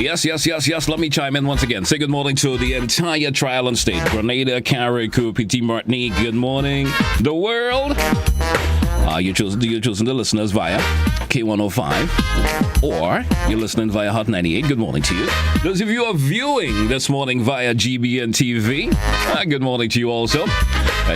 Yes. Let me chime in once again. Say good morning to the entire trial state. Grenada, Carriacou, Petit Martinique. Good morning. The world. You're choosing the listeners via K105 or you're listening via Hot 98. Good morning to you. Those of you who are viewing this morning via GBN TV, good morning to you also.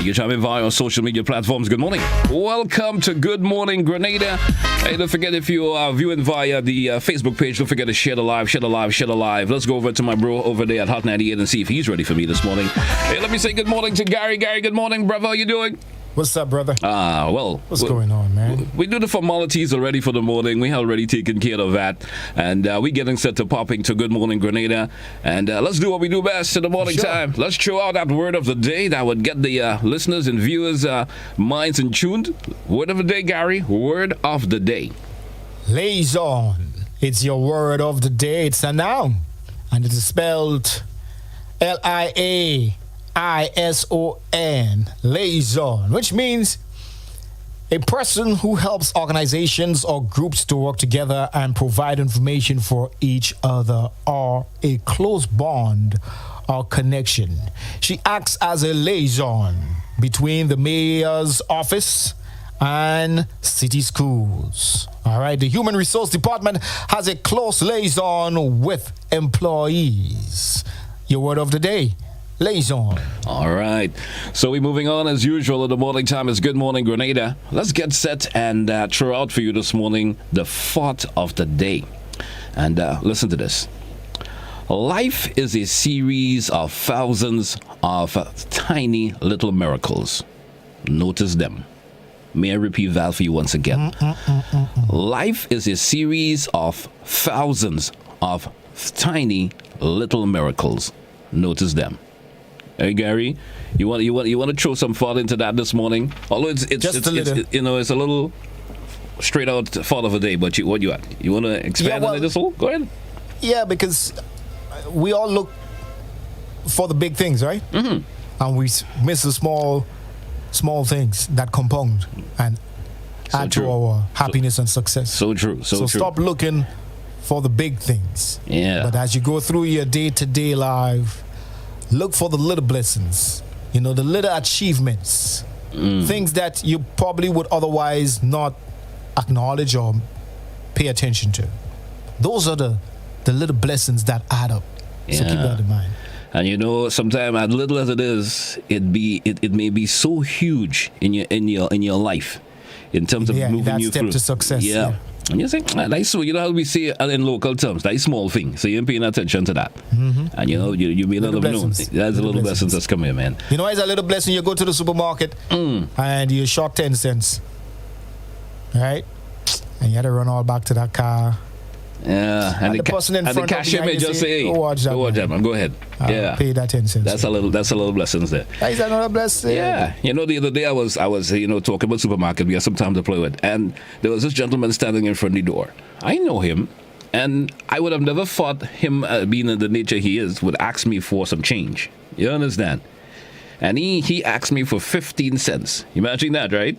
You're chiming via our social media platforms. Good morning. Welcome to Good Morning Grenada. Hey, don't forget if you are viewing via the Facebook page, don't forget to share the live. Let's go over to my bro over there at Hot 98 and see if he's ready for me this morning. Hey, let me say good morning to Gary. Gary, good morning, brother. How you doing? What's up, brother? What's going on, man? We do the formalities already for the morning. We have already taken care of that. And we're getting set to popping to Good Morning Grenada. And let's do what we do best in the morning time. Let's throw out that word of the day that would get the listeners and viewers' minds in tuned. Word of the day, Gary. Word of the day. Liaison. It's your word of the day. It's a noun. And it is spelled Liaison, liaison, which means a person who helps organizations or groups to work together and provide information for each other, or a close bond or connection. She acts as a liaison between the mayor's office and city schools. All right, the Human Resource Department has a close liaison with employees. Your word of the day. Liaison. All right. So we're moving on as usual in the morning time. It's Good Morning Grenada. Let's get set and throw out for you this morning the thought of the day. And listen to this. Life is a series of thousands of tiny little miracles. Notice them. May I repeat that for you once again? Life is a series of thousands of tiny little miracles. Notice them. Hey Gary, you want to throw some thought into that this morning? Although it's a little straight out thought of a day, but you want to expand on it this whole? Go ahead. Yeah, because we all look for the big things, right? Mm-hmm. And we miss the small things that compound and add to our happiness and success. So true. So true. Stop looking for the big things. Yeah. But as you go through your day-to-day life, look for the little blessings, the little achievements, things that you probably would otherwise not acknowledge or pay attention to. Those are the little blessings that add up. Yeah. So keep that in mind. And sometimes as little as it is, it may be so huge in your life, in terms of moving you through to success. Yeah. And you say, that's so, how we say in local terms, that small thing. So you're paying attention to that. Mm-hmm. And you may not have known. That's a little blessings that's coming, man. It's a little blessing. You go to the supermarket and you're short 10 cents. Right? And you had to run all back to that car. Yeah, and the person in front the cashier may just say, "Hey, go watch that, man. Go ahead." Pay that 10 cents. That's a little blessings there. That's another blessing. Yeah, the other day I was talking about supermarket. We have some time to play with, and there was this gentleman standing in front of the door. I know him, and I would have never thought him, being in the nature he is, would ask me for some change. You understand? And he asked me for 15 cents. Imagine that, right?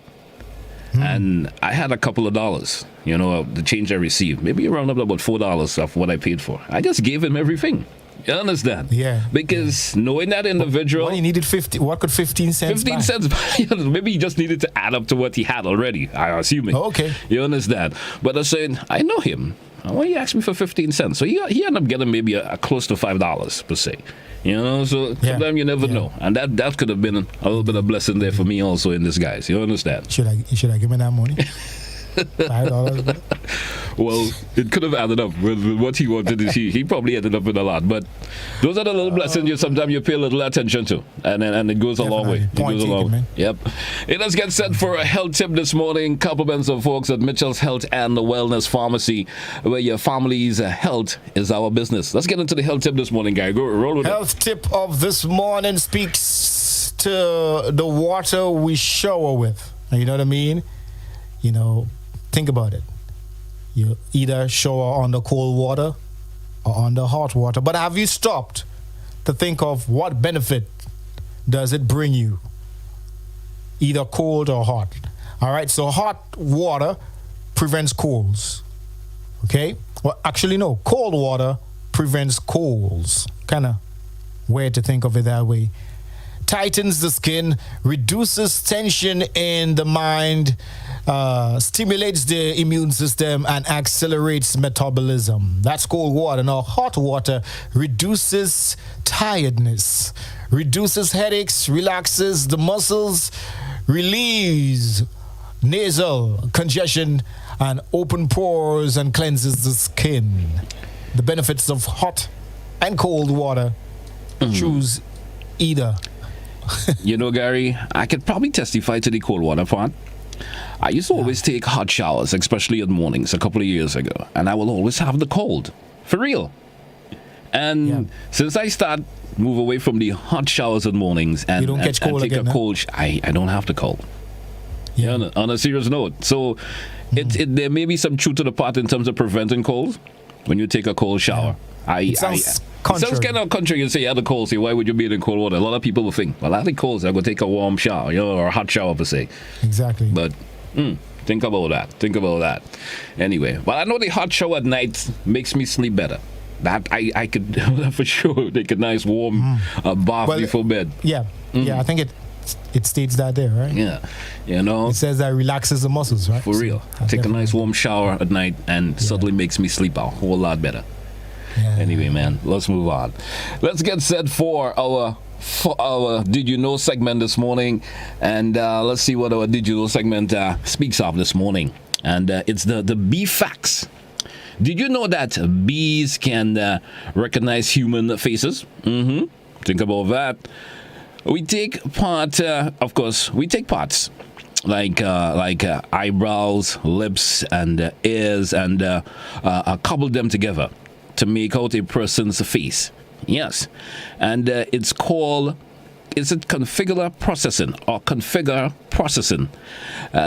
And I had a couple of dollars, the change I received. Maybe around about $4 of what I paid for. I just gave him everything. You understand? Yeah. Because knowing that individual... What he needed 50, what could 15 cents 15 buy? cents. Maybe he just needed to add up to what he had already, I assume. Oh, okay. You understand? But I said, I know him. Why he asked me for 15 cents? So he ended up getting maybe a close to $5 per se. So sometimes you never know. And that could have been a little bit of blessing there for me also in disguise. You understand? Should I give me that money? $5? Well, it could have added up with what he wanted. He probably ended up with a lot. But those are the little blessings sometimes you pay a little attention to. And it goes a long way. It goes a long way. Yep. Hey, let's get set for a health tip this morning. Compliments of folks at Mitchell's Health and the Wellness Pharmacy, where your family's health is our business. Let's get into the health tip this morning, guy. Go roll with it. Health tip of this morning speaks to the water we shower with. You know what I mean? Think about it. You either shower under cold water or under hot water. But have you stopped to think of what benefit does it bring you? Either cold or hot. All right, so hot water prevents colds. Okay? Well, actually, no. Cold water prevents colds. Kind of weird to think of it that way. Tightens the skin, reduces tension in the mind, stimulates the immune system, and accelerates metabolism. That's cold water. Now, hot water reduces tiredness, reduces headaches, relaxes the muscles, relieves nasal congestion, and open pores, and cleanses the skin. The benefits of hot and cold water. Choose either. You know, Gary, I could probably testify to the cold water part. I used to always take hot showers, especially in mornings a couple of years ago, and I will always have the cold. For real. And since I start move away from the hot showers in mornings and, you don't catch cold take again, a cold, I don't have the cold. Yeah. On a serious note. So there may be some truth to the part in terms of preventing colds when you take a cold shower. It sounds sounds kind of contrary. You say you had a cold, say why would you be in cold water? A lot of people will think, well, I had a cold, so I go take a warm shower, or a hot shower per se. Exactly. But think about that. Think about that. Anyway, well, I know the hot shower at night makes me sleep better. That I could for sure take a nice warm bath before bed. Yeah, I think it states that there, right? Yeah, it says that relaxes the muscles, right? For real. Take a nice warm shower at night and suddenly makes me sleep a whole lot better. Yeah. Anyway, man, let's move on. Let's get set for our Did You Know segment this morning. And let's see what our Did You Know segment speaks of this morning. And it's the bee facts. Did you know that bees can recognize human faces? Think about that. We take part, of course, we take parts like eyebrows, lips, and ears, and couple them together to make out a person's face. Yes. And it's called, is it configular processing or configure processing?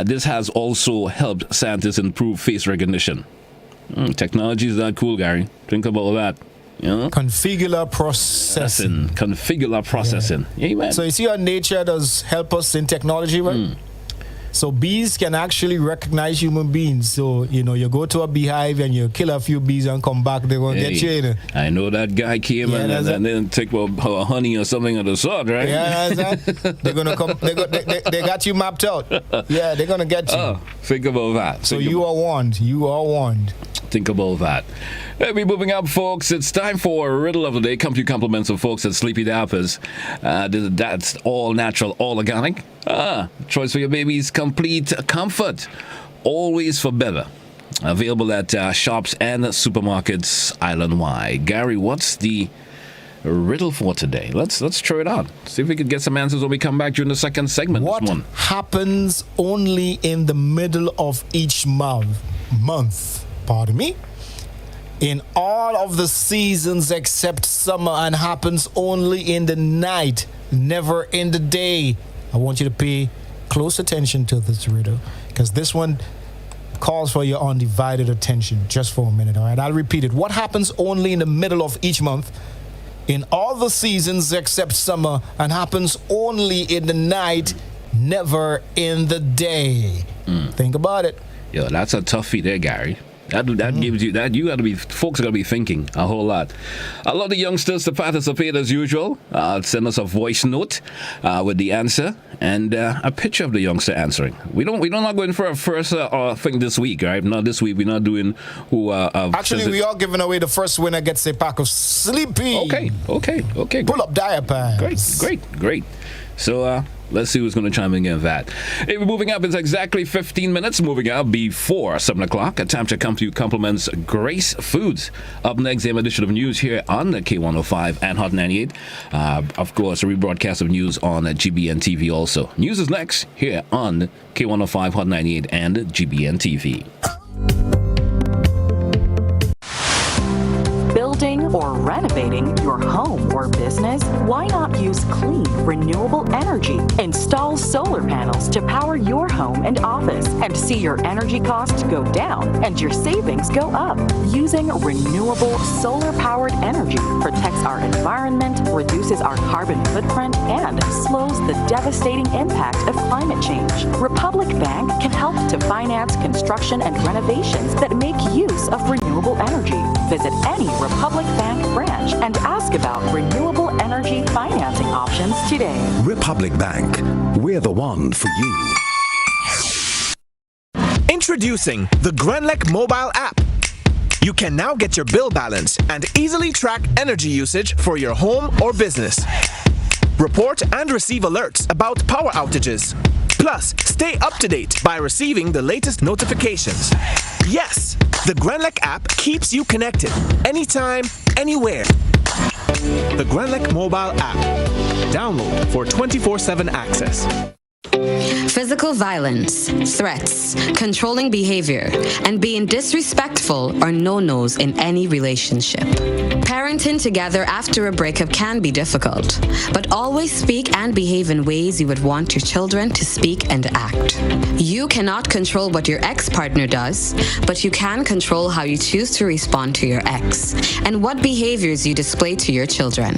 This has also helped scientists improve face recognition. Technology is that cool, Gary. Think about that. Configular processing. Configular processing. Yeah, man. So you see how nature does help us in technology, right? So bees can actually recognize human beings. So, you go to a beehive and you kill a few bees and come back, they're going to get you. I know that guy came and then take honey or something of the sort, right? Yeah, they're going to come. They got you mapped out. Yeah, they're going to get you. Oh, think about that. So you are warned. You are warned. Think about that. We're moving up, folks. It's time for a riddle of the day. Come to compliments of folks at Sleepy Dappers. That's all natural, all organic. Choice for your baby's complete comfort. Always for better. Available at shops and supermarkets island-wide. Gary, what's the riddle for today? Let's try it out. See if we can get some answers when we come back during the second segment. What happens only in the middle of each month? Pardon me? In all of the seasons except summer, and happens only in the night, never in the day. I want you to pay close attention to this riddle, because this one calls for your undivided attention just for a minute, all right? I'll repeat it. What happens only in the middle of each month, in all the seasons except summer, and happens only in the night, never in the day? Think about it. Yo, that's a tough feat there, Gary. That gives you that. You got to be, folks got to be thinking a whole lot. I love the youngsters to participate as usual. Send us a voice note with the answer and a picture of the youngster answering. We don't not going for a first thing this week, right? Not this week. We're not doing who. Actually, we are giving away the first winner gets a pack of Sleepy. Okay. Pull up diapers. Great. So let's see who's going to chime in against that. Hey, we're moving up. It's exactly 15 minutes moving up before 7 o'clock. A time to come to you compliments Grace Foods. Up next, the edition of news here on the K105 and Hot 98. Of course, a rebroadcast of news on GBN TV also. News is next here on K105, Hot 98, and GBN TV. Building or renovating your home or business? Why not use clean, renewable energy? Install solar panels to power your home and office and see your energy costs go down and your savings go up. Using renewable solar-powered energy protects our environment, reduces our carbon footprint, and slows the devastating impact of climate change. Republic Bank can help to finance construction and renovations that make use of renewable energy. Visit any Republic Bank branch and ask about renewable energy financing options today. Republic Bank, we're the one for you. Introducing the Grenlec mobile app. You can now get your bill balance and easily track energy usage for your home or business. Report and receive alerts about power outages. Plus, stay up to date by receiving the latest notifications. Yes, the Grenlec app keeps you connected anytime, anywhere. The Grenlec mobile app. Download for 24/7 access. Physical violence, threats, controlling behavior, and being disrespectful are no-nos in any relationship. Parenting together after a breakup can be difficult, but always speak and behave in ways you would want your children to speak and act. You cannot control what your ex-partner does, but you can control how you choose to respond to your ex and what behaviors you display to your children.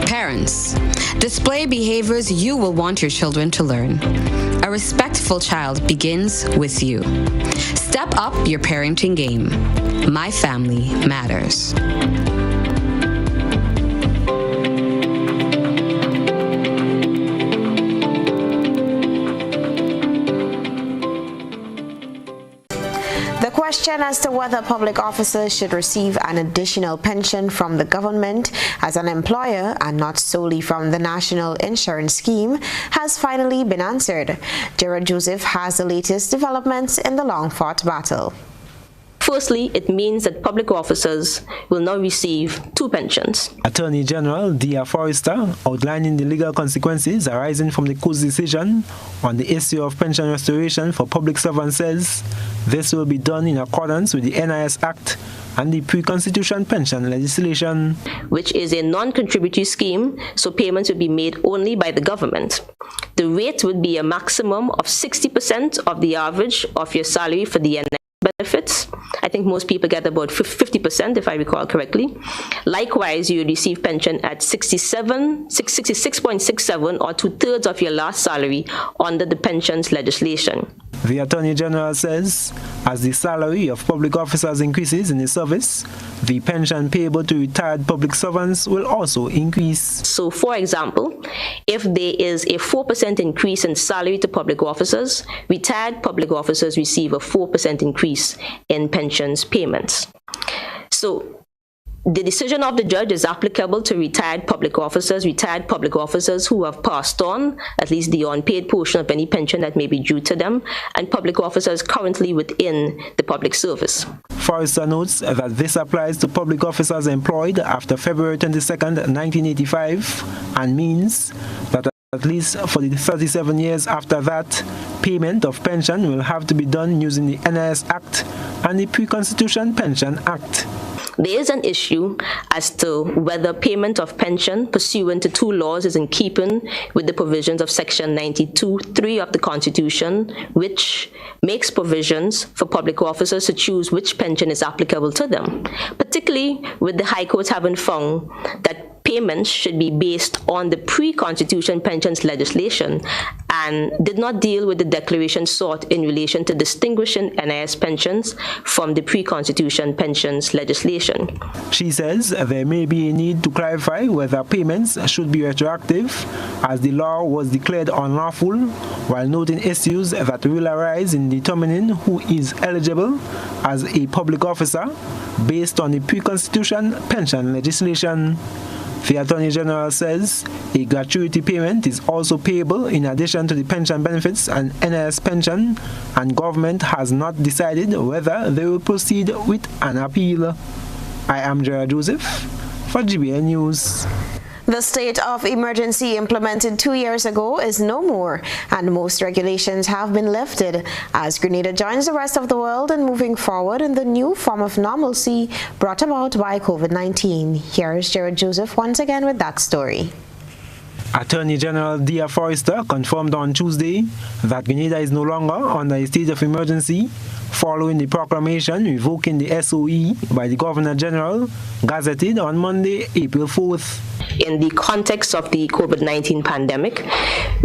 Parents, display behaviors you will want your children to learn. A respectful child begins with you. Step up your parenting game. My family matters. The question as to whether public officers should receive an additional pension from the government as an employer and not solely from the National Insurance Scheme has finally been answered. Gerard Joseph has the latest developments in the long-fought battle. Firstly, it means that public officers will now receive two pensions. Attorney General Dia Forrester, outlining the legal consequences arising from the court's decision on the issue of pension restoration for public servants, says this will be done in accordance with the NIS Act and the pre-constitution pension legislation, which is a non-contributory scheme, so payments will be made only by the government. The rate would be a maximum of 60% of the average of your salary for the NIS benefits. I think most people get about 50%, if I recall correctly. Likewise, you receive pension at 66.67 or 2/3 of your last salary under the pensions legislation. The Attorney General says, as the salary of public officers increases in the service, the pension payable to retired public servants will also increase. So, for example, if there is a 4% increase in salary to public officers, retired public officers receive a 4% increase in pensions payments. So, the decision of the judge is applicable to retired public officers who have passed on, at least the unpaid portion of any pension that may be due to them, and public officers currently within the public service. Forrester notes that this applies to public officers employed after February 22nd, 1985, and means that at least for the 37 years after that, payment of pension will have to be done using the NIS Act and the Pre-Constitution Pension Act. There is an issue as to whether payment of pension pursuant to two laws is in keeping with the provisions of Section 92(3) of the Constitution, which makes provisions for public officers to choose which pension is applicable to them, particularly with the High Court having found that payments should be based on the pre-constitution pensions legislation and did not deal with the declaration sought in relation to distinguishing NIS pensions from the pre-constitution pensions legislation. She says there may be a need to clarify whether payments should be retroactive, as the law was declared unlawful, while noting issues that will arise in determining who is eligible as a public officer based on the pre-constitution pension legislation. The Attorney General says a gratuity payment is also payable in addition to the pension benefits and NIS pension, and government has not decided whether they will proceed with an appeal. I am Gerard Joseph for GBN News. The state of emergency implemented 2 years ago is no more, and most regulations have been lifted as Grenada joins the rest of the world in moving forward in the new form of normalcy brought about by COVID-19. Here is Gerard Joseph once again with that story. Attorney General Dia Forrester confirmed on Tuesday that Grenada is no longer under a state of emergency, following the proclamation revoking the SOE by the Governor General, gazetted on Monday, April 4th. In the context of the COVID-19 pandemic,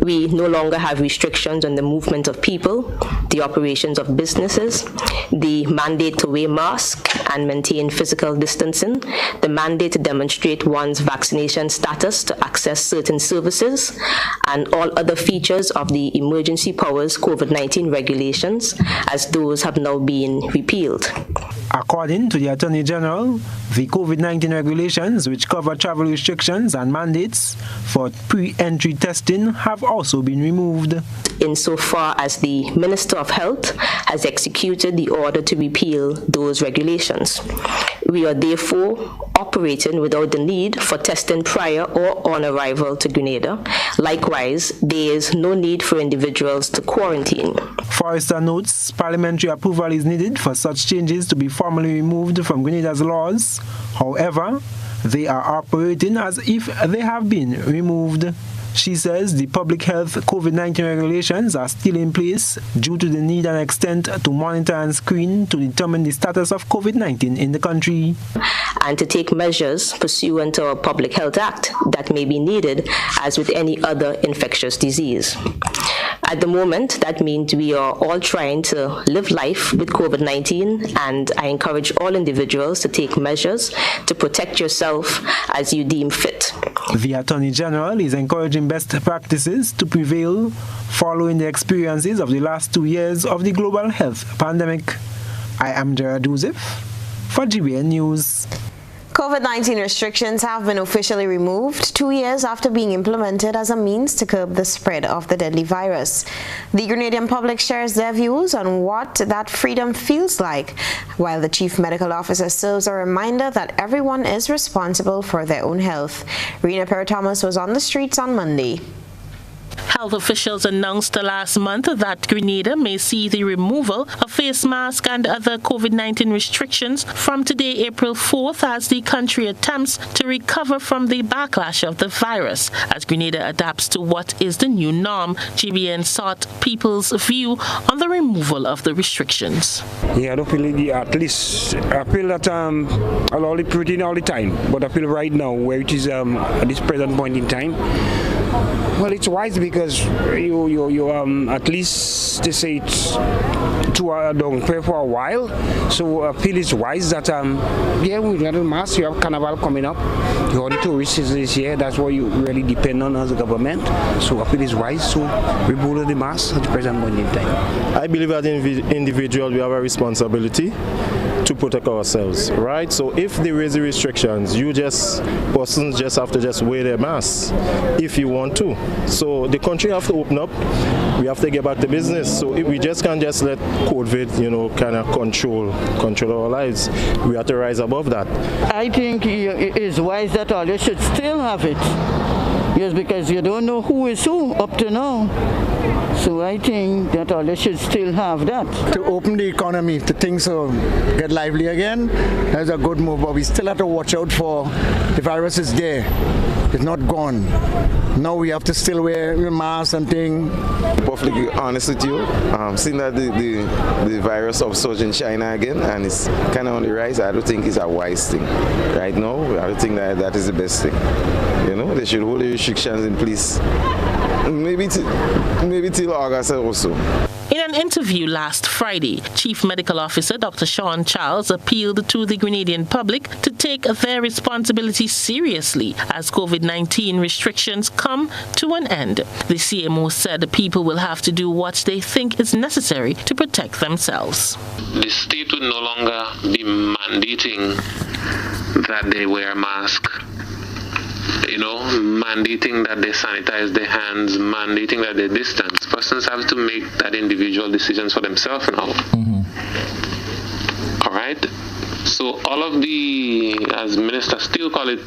we no longer have restrictions on the movement of people, the operations of businesses, the mandate to wear masks and maintain physical distancing, the mandate to demonstrate one's vaccination status to access certain services, and all other features of the emergency powers COVID-19 regulations, as those have now been repealed. According to the Attorney General, the COVID-19 regulations, which cover travel restrictions and mandates for pre-entry testing, have also been removed. Insofar as the Minister of Health has executed the order to repeal those regulations, we are therefore operating without the need for testing prior or on arrival to Grenada. Likewise, there is no need for individuals to quarantine. Forrester notes parliamentary approval is needed for such changes to be formally removed from Grenada's laws. However, they are operating as if they have been removed. She says the public health COVID-19 regulations are still in place due to the need and extent to monitor and screen to determine the status of COVID-19 in the country. And to take measures pursuant to our Public Health Act that may be needed as with any other infectious disease. At the moment, that means we are all trying to live life with COVID-19, and I encourage all individuals to take measures to protect yourself as you deem fit. The Attorney General is encouraging best practices to prevail following the experiences of the last 2 years of the global health pandemic. I am Gerard Joseph for GBN News. COVID-19 restrictions have been officially removed 2 years after being implemented as a means to curb the spread of the deadly virus. The Grenadian public shares their views on what that freedom feels like, while the Chief Medical Officer serves a reminder that everyone is responsible for their own health. Rena Perry-Thomas was on the streets on Monday. Health officials announced last month that Grenada may see the removal of face masks and other COVID-19 restrictions from today, April 4th, as the country attempts to recover from the backlash of the virus. As Grenada adapts to what is the new norm, GBN sought people's view on the removal of the restrictions. Yeah, I don't feel at least I feel that I'll only put in all the time, but I feel right now where it is at this present point in time. Well, it's wise because you at least they say it's don't pay for a while. So I feel it's wise that yeah, we got a mask. You have Carnival coming up. You have the tourists this year. That's what you really depend on as a government. So I feel it's wise to remove the mask at the present point in time. I believe as an individual we have a responsibility to protect ourselves, right? So if there is restrictions, persons just have to wear their masks if you want to. So the country have to open up. We have to get back to business. So if we just can't just let COVID, kind of control our lives. We have to rise above that. I think it is wise that all you should still have it. Yes, because you don't know who is who up to now. So I think that all you should still have that. To open the economy, to things get lively again, that's a good move. But we still have to watch out for the virus is there. It's not gone. Now we have to still wear masks and things. Perfectly honest with you, seeing that the virus upsurged in China again and it's kind of on the rise, I don't think it's a wise thing. Right now, I don't think that is the best thing. They should hold the restrictions in place. Maybe till August also. In an interview last Friday, Chief Medical Officer Dr. Sean Charles appealed to the Grenadian public to take their responsibility seriously as COVID-19 restrictions come to an end. The CMO said people will have to do what they think is necessary to protect themselves. The state would no longer be mandating that they wear a mask. Mandating that they sanitize their hands, mandating that they distance. Persons have to make that individual decisions for themselves now. All right? So all of as Minister Steele call it,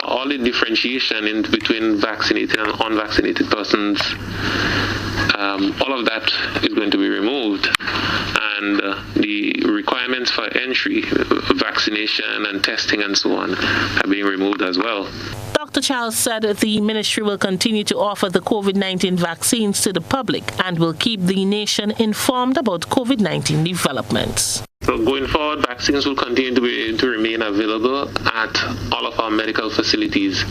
all the differentiation in between vaccinated and unvaccinated persons, all of that is going to be removed. And the requirements for entry, vaccination and testing and so on, are being removed as well. Dr. Charles said the ministry will continue to offer the COVID-19 vaccines to the public and will keep the nation informed about COVID-19 developments. So going forward, vaccines will continue to remain available at all of our medical facilities.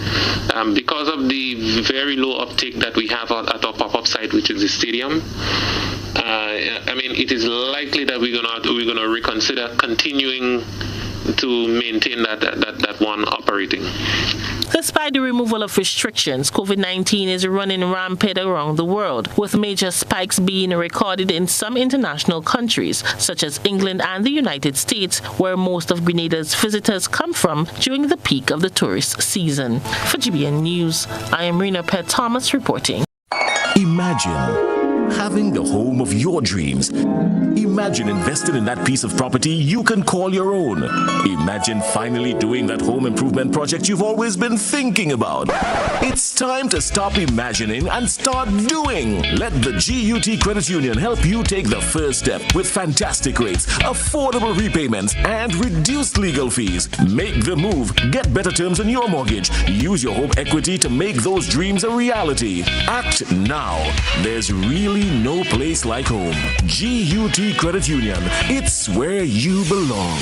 Because of the very low uptake that we have at our pop-up site, which is the stadium, it is likely that we're gonna reconsider continuing to maintain that one operating. Despite the removal of restrictions, COVID-19 is running rampant around the world, with major spikes being recorded in some international countries, such as England and the United States, where most of Grenada's visitors come from during the peak of the tourist season. For GBN News, I am Rena Pett Thomas reporting. Imagine having the home of your dreams. Imagine investing in that piece of property you can call your own. Imagine finally doing that home improvement project you've always been thinking about. It's time to stop imagining and start doing. Let the GUT Credit Union help you take the first step with fantastic rates, affordable repayments, and reduced legal fees. Make the move. Get better terms on your mortgage. Use your home equity to make those dreams a reality. Act now. There's really no place like home. GUT Credit Union. It's where you belong.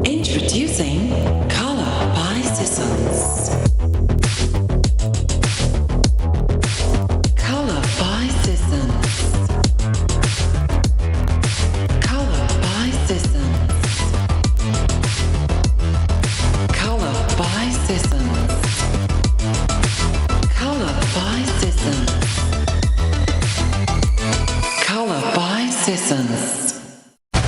Introducing Color by Sissons. Color by Sissons. Color by Sissons. Color by Sissons. Color by Sissons. Color by Sissons.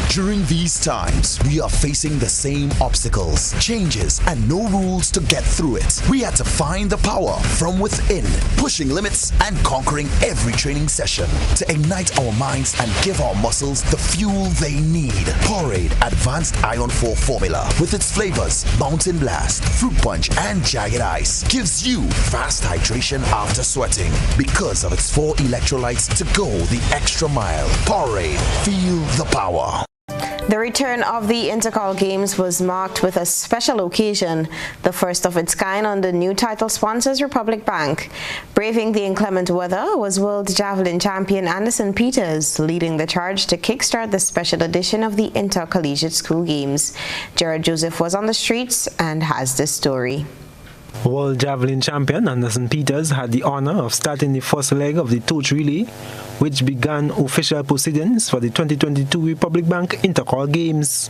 During these times, we are facing the same obstacles, changes, and no rules to get through it. We had to find the power from within, pushing limits and conquering every training session to ignite our minds and give our muscles the fuel they need. Powerade Advanced Iron 4 formula with its flavors, Mountain Blast, Fruit Punch, and Jagged Ice gives you fast hydration after sweating because of its 4 electrolytes to go the extra mile. Powerade, feel the power. The return of the Intercol Games was marked with a special occasion, the first of its kind on the new title sponsors Republic Bank. Braving the inclement weather was world javelin champion Anderson Peters, leading the charge to kickstart the special edition of the Intercollegiate School Games. Gerard Joseph was on the streets and has this story. World Javelin Champion Anderson Peters had the honor of starting the first leg of the torch relay, which began official proceedings for the 2022 Republic Bank Intercol Games.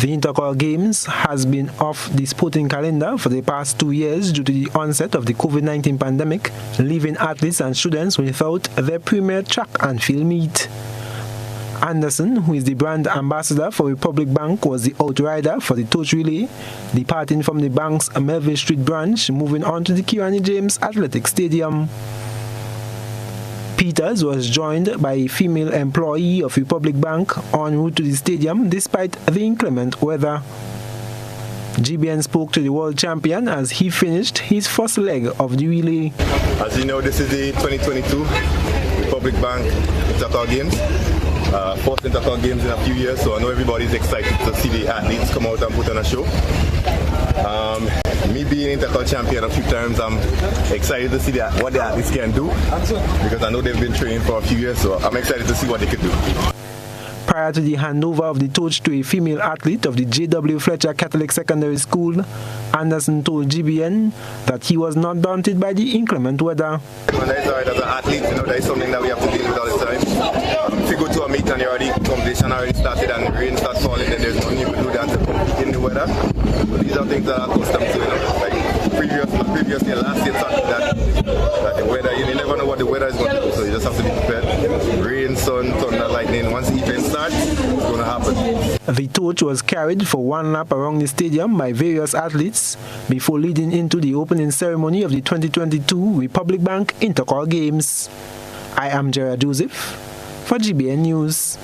The Intercol Games has been off the sporting calendar for the past 2 years due to the onset of the COVID-19 pandemic, leaving athletes and students without their premier track and field meet. Anderson, who is the brand ambassador for Republic Bank, was the outrider for the torch relay, departing from the bank's Melville Street branch, moving on to the Kirani James Athletic Stadium. Peters was joined by a female employee of Republic Bank en route to the stadium despite the inclement weather. GBN spoke to the world champion as he finished his first leg of the relay. As you know, this is the 2022 Republic Bank Intercol Games. First Intercol Games in a few years, so I know everybody's excited to see the athletes come out and put on a show. Me being Intercol champion a few times, I'm excited to see what the athletes can do because I know they've been training for a few years, so I'm excited to see what they can do. Prior to the handover of the torch to a female athlete of the J.W. Fletcher Catholic Secondary School, Anderson told GBN that he was not daunted by the inclement weather. When I started as an athlete, that is something that we have to deal with all the time. If you go to a meet and competition already started and rain starts falling, then there's nothing you can do than to compete in the weather. But these are things that are accustomed to, like previously last year that the weather, you never know what the weather is going to do, so you just have to be prepared. Rain, sun, thunder, lightning, once the event starts, it's going to happen. The torch was carried for one lap around the stadium by various athletes before leading into the opening ceremony of the 2022 Republic Bank Intercol Games. I am Gerard Joseph for GBN News.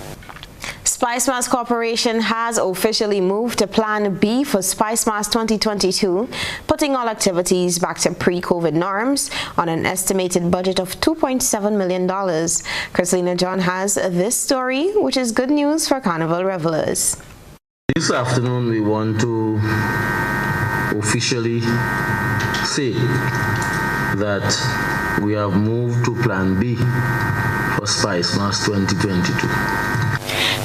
SpiceMass Corporation has officially moved to Plan B for SpiceMass 2022, putting all activities back to pre-COVID norms on an estimated budget of $2.7 million. Chrislina John has this story, which is good news for Carnival revelers. This afternoon, we want to officially say that we have moved to Plan B for Spice Mass 2022.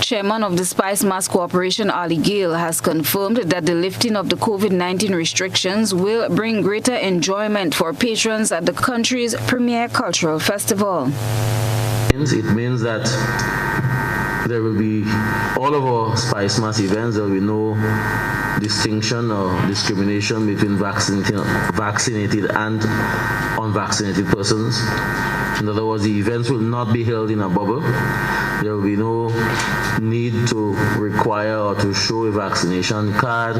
Chairman of the Spice Mass Corporation, Ali Gale, has confirmed that the lifting of the COVID-19 restrictions will bring greater enjoyment for patrons at the country's premier cultural festival. It means that there will be all of our Spice Mass events. There will be no distinction or discrimination between vaccinated and unvaccinated persons. In other words, the events will not be held in a bubble. There will be no need to require or to show a vaccination card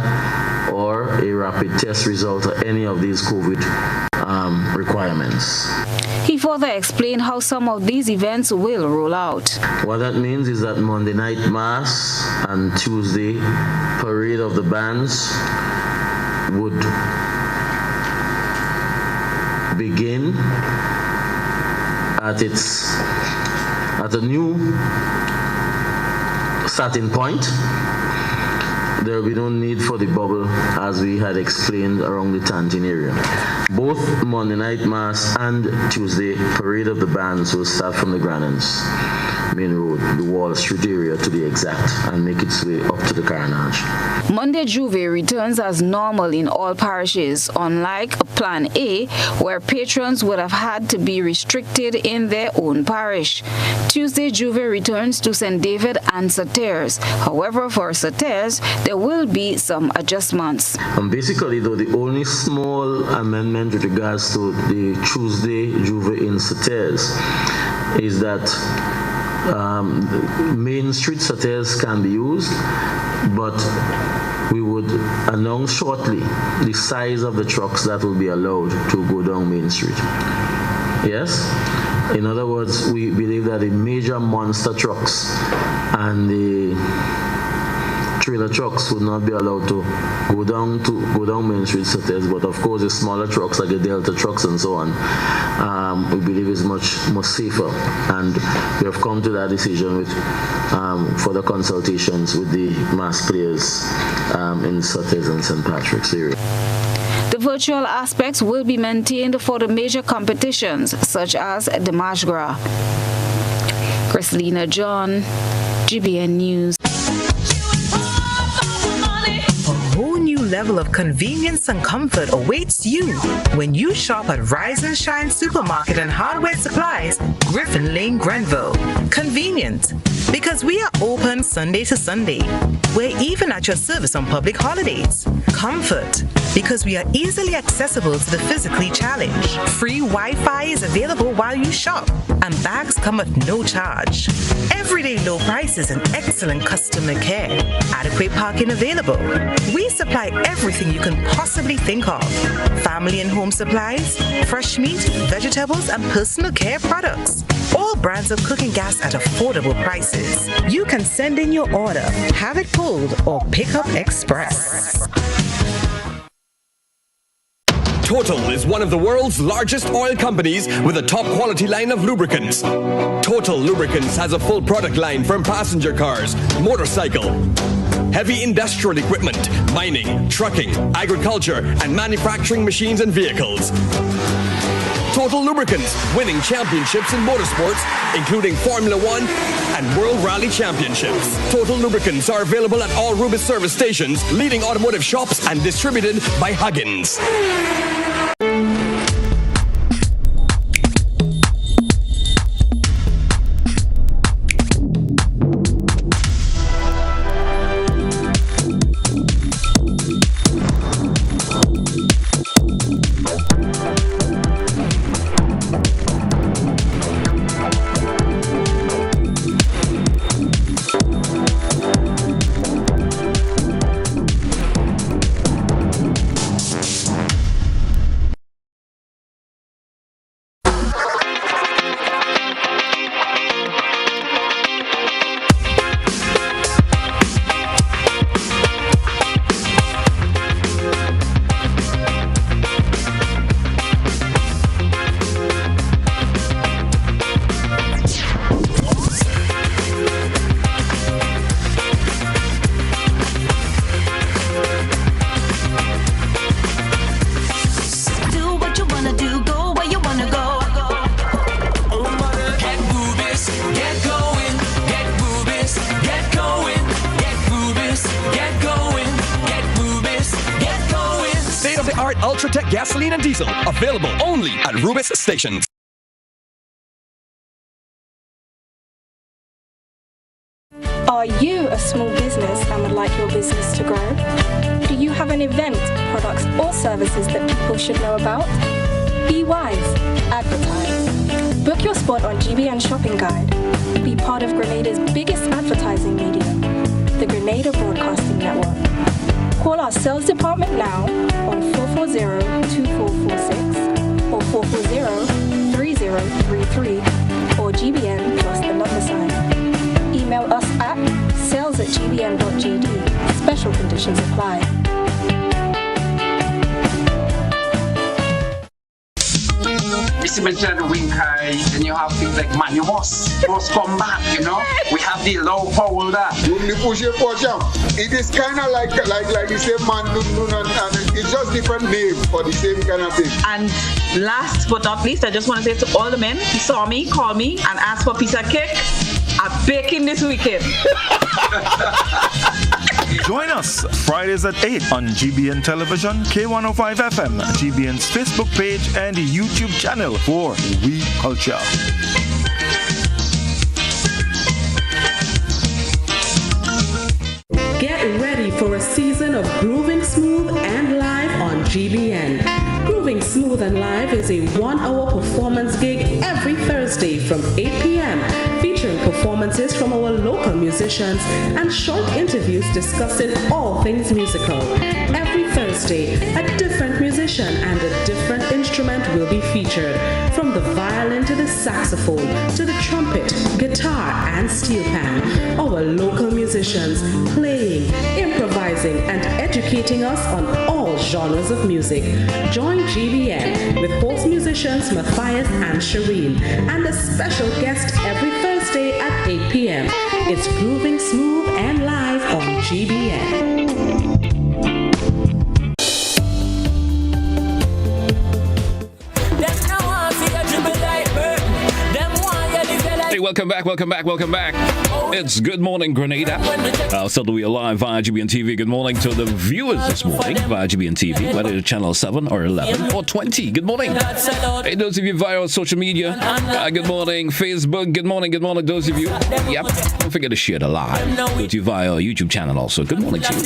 or a rapid test result or any of these COVID requirements. He further explained how some of these events will roll out. What that means is that Monday night mass and Tuesday parade of the bands would begin at a new starting point. There will be no need for the bubble as we had explained around the Tantin area. Both Monday night mass and Tuesday parade of the bands will start from the Granans Main Road, the Wall Street area to be exact, and make its way up to the Carnage. Monday Juve returns as normal in all parishes, unlike Plan A, where patrons would have had to be restricted in their own parish. Tuesday Juve returns to St. David and Sauters. However, for Sauters, there will be some adjustments. Basically, though, the only small amendment with regards to the Tuesday Juve in Sauters is that Main Street Sauters can be used, but we would announce shortly the size of the trucks that will be allowed to go down Main Street. Yes? In other words, we believe that the major monster trucks and the trailer trucks would not be allowed to go down Main Street Sauters, but of course the smaller trucks like the Delta trucks and so on, we believe is much more safer, and we have come to that decision with further consultations with the mass players in Sauters and St. Patrick's area. The virtual aspects will be maintained for the major competitions such as the March Gras. Chrislina John, GBN News. Level of convenience and comfort awaits you when you shop at Rise and Shine Supermarket and Hardware Supplies, Griffin Lane, Grenville. Convenient, because we are open Sunday to Sunday. We're even at your service on public holidays. Comfort, because we are easily accessible to the physically challenged. Free Wi-Fi is available while you shop, and bags come at no charge. Everyday low prices and excellent customer care. Adequate parking available. We supply everything you can possibly think of. Family and home supplies, fresh meat, vegetables, and personal care products. All brands of cooking gas at affordable prices. You can send in your order, have it pulled, or pick up express. Total is one of the world's largest oil companies with a top quality line of lubricants. Total Lubricants has a full product line from passenger cars, motorcycle, heavy industrial equipment, mining, trucking, agriculture, and manufacturing machines and vehicles. Total Lubricants, winning championships in motorsports, including Formula One and World Rally Championships. Total Lubricants are available at all Rubis service stations, leading automotive shops, and distributed by Huggins. Ultratech gasoline and diesel. Available only at Rubis stations. Are you a small business and would like your business to grow? Do you have an event, products, or services that people should know about? Be wise. Advertise. Book your spot on GBN Shopping Guide. Be part of Grenada's biggest advertising medium, the Grenada Broadcasting Network. Call our sales department now on 440-2446 or 440-3033 or GBN plus the number sign. Email us at sales@gbn.gd. Special conditions apply. Mr. Mentioned the wing high, then you have things like manual must come back, you know. We have the low power that. It is kind of like the same man, and it's just different name for the same kind of thing. And last but not least, I just want to say to all the men who saw me, call me, and ask for a piece of cake. I'm baking this weekend. Join us Fridays at 8 on GBN Television, K105 FM, GBN's Facebook page, and YouTube channel for We Culture. Get ready for a season of Grooving Smooth and Live on GBN. Grooving Smooth and Live is a 1-hour performance gig every Thursday from 8 p.m. featuring performances from our local musicians and short interviews discussing all things musical. Every Thursday, a different musician and a different instrument will be featured, from the violin to the saxophone to the trumpet, guitar, and steel pan. Our local musicians playing, improvising, and educating us on all genres of music. Join GBN with host musicians Matthias and Shireen and a special guest every Thursday at 8 p.m. It's Grooving Smooth and Live on GBN. Hey, welcome back. It's Good Morning Grenada. So we are live via GBN TV. Good morning to the viewers this morning via GBN TV, whether it's channel 7 or 11 or 20. Good morning. Hey, those of you via social media, good morning. Facebook, good morning. Those of you, yep, don't forget to share the live. Go to via our YouTube channel also. Good morning to you.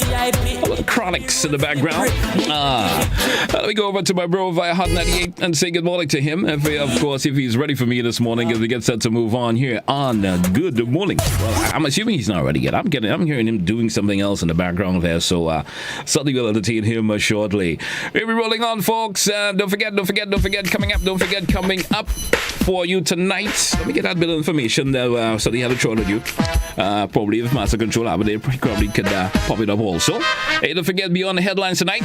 All the chronics in the background. Let me go over to my bro via Hot 98 and say good morning to him. If he's ready for me this morning as we get set to move on here on Good Morning. Well, I'm assuming he's not ready yet. I'm hearing him doing something else in the background there, so something will entertain him shortly. We'll be rolling on, folks. Don't forget, coming up for you tonight. Let me get that bit of information that something had a throw at you. Probably if Master Control over there, probably could pop it up also. Hey, don't forget, beyond the headlines tonight.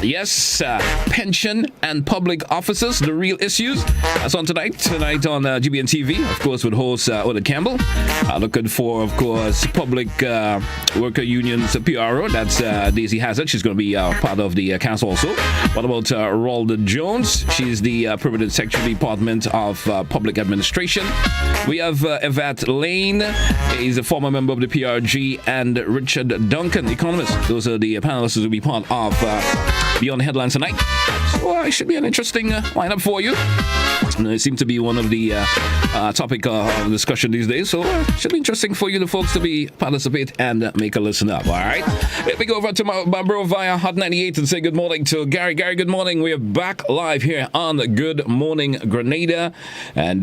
Yes, pension and public offices, the real issues. That's on tonight on GBN TV, of course, with host Oda Campbell. Looking for, of course, public worker unions PRO. That's Daisy Hazard. She's going to be part of the council also. What about Ralda Jones? She's the Permanent Secretary Department of Public Administration. We have Evat Lane. He's a former member of the PRG, and Richard Duncan, economist. Those are the panelists who will be part of Beyond the Headlines tonight. So it should be an interesting lineup for you. It seems to be one of the topic of discussion these days, so it should be interesting for you, the folks, to participate and make a listen up. All right, let me go over to my bro via Hot 98 and say good morning to Gary. Gary, good morning. We are back live here on Good Morning Grenada, and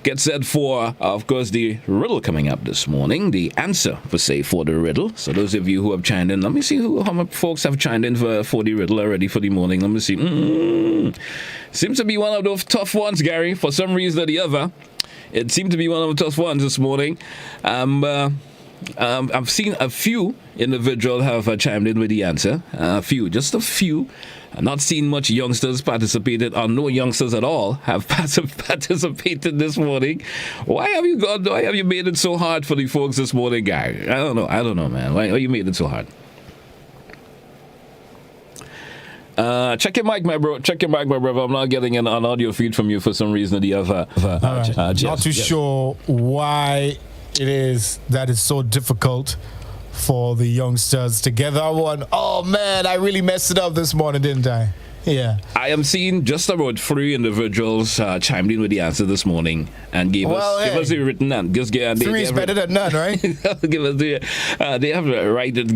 get set for, of course, the riddle coming up this morning. The answer, per se, for the riddle. So those of you who have chimed in, let me see how many folks have chimed in for the riddle already for the morning. Let me see. Seems to be one of those tough ones, Gary, for some reason or the other. It seemed to be one of the tough ones this morning. I've seen a few individuals have chimed in with the answer. Just a few. I've not seen much youngsters participated, or no youngsters at all have participated this morning. Why have you made it so hard for the folks this morning, Gary? I don't know, man. Why you made it so hard? Check your mic, my bro. Check your mic, my brother. I'm not getting an audio feed from you for some reason or the other. Not too sure why it is that it's so difficult for the youngsters to gather one. Oh man, I really messed it up this morning, didn't I? Yeah. I am seeing just about 3 individuals chimed in with the answer this morning and give us the written answer. Just give 3 is better than none, right? Give us the they have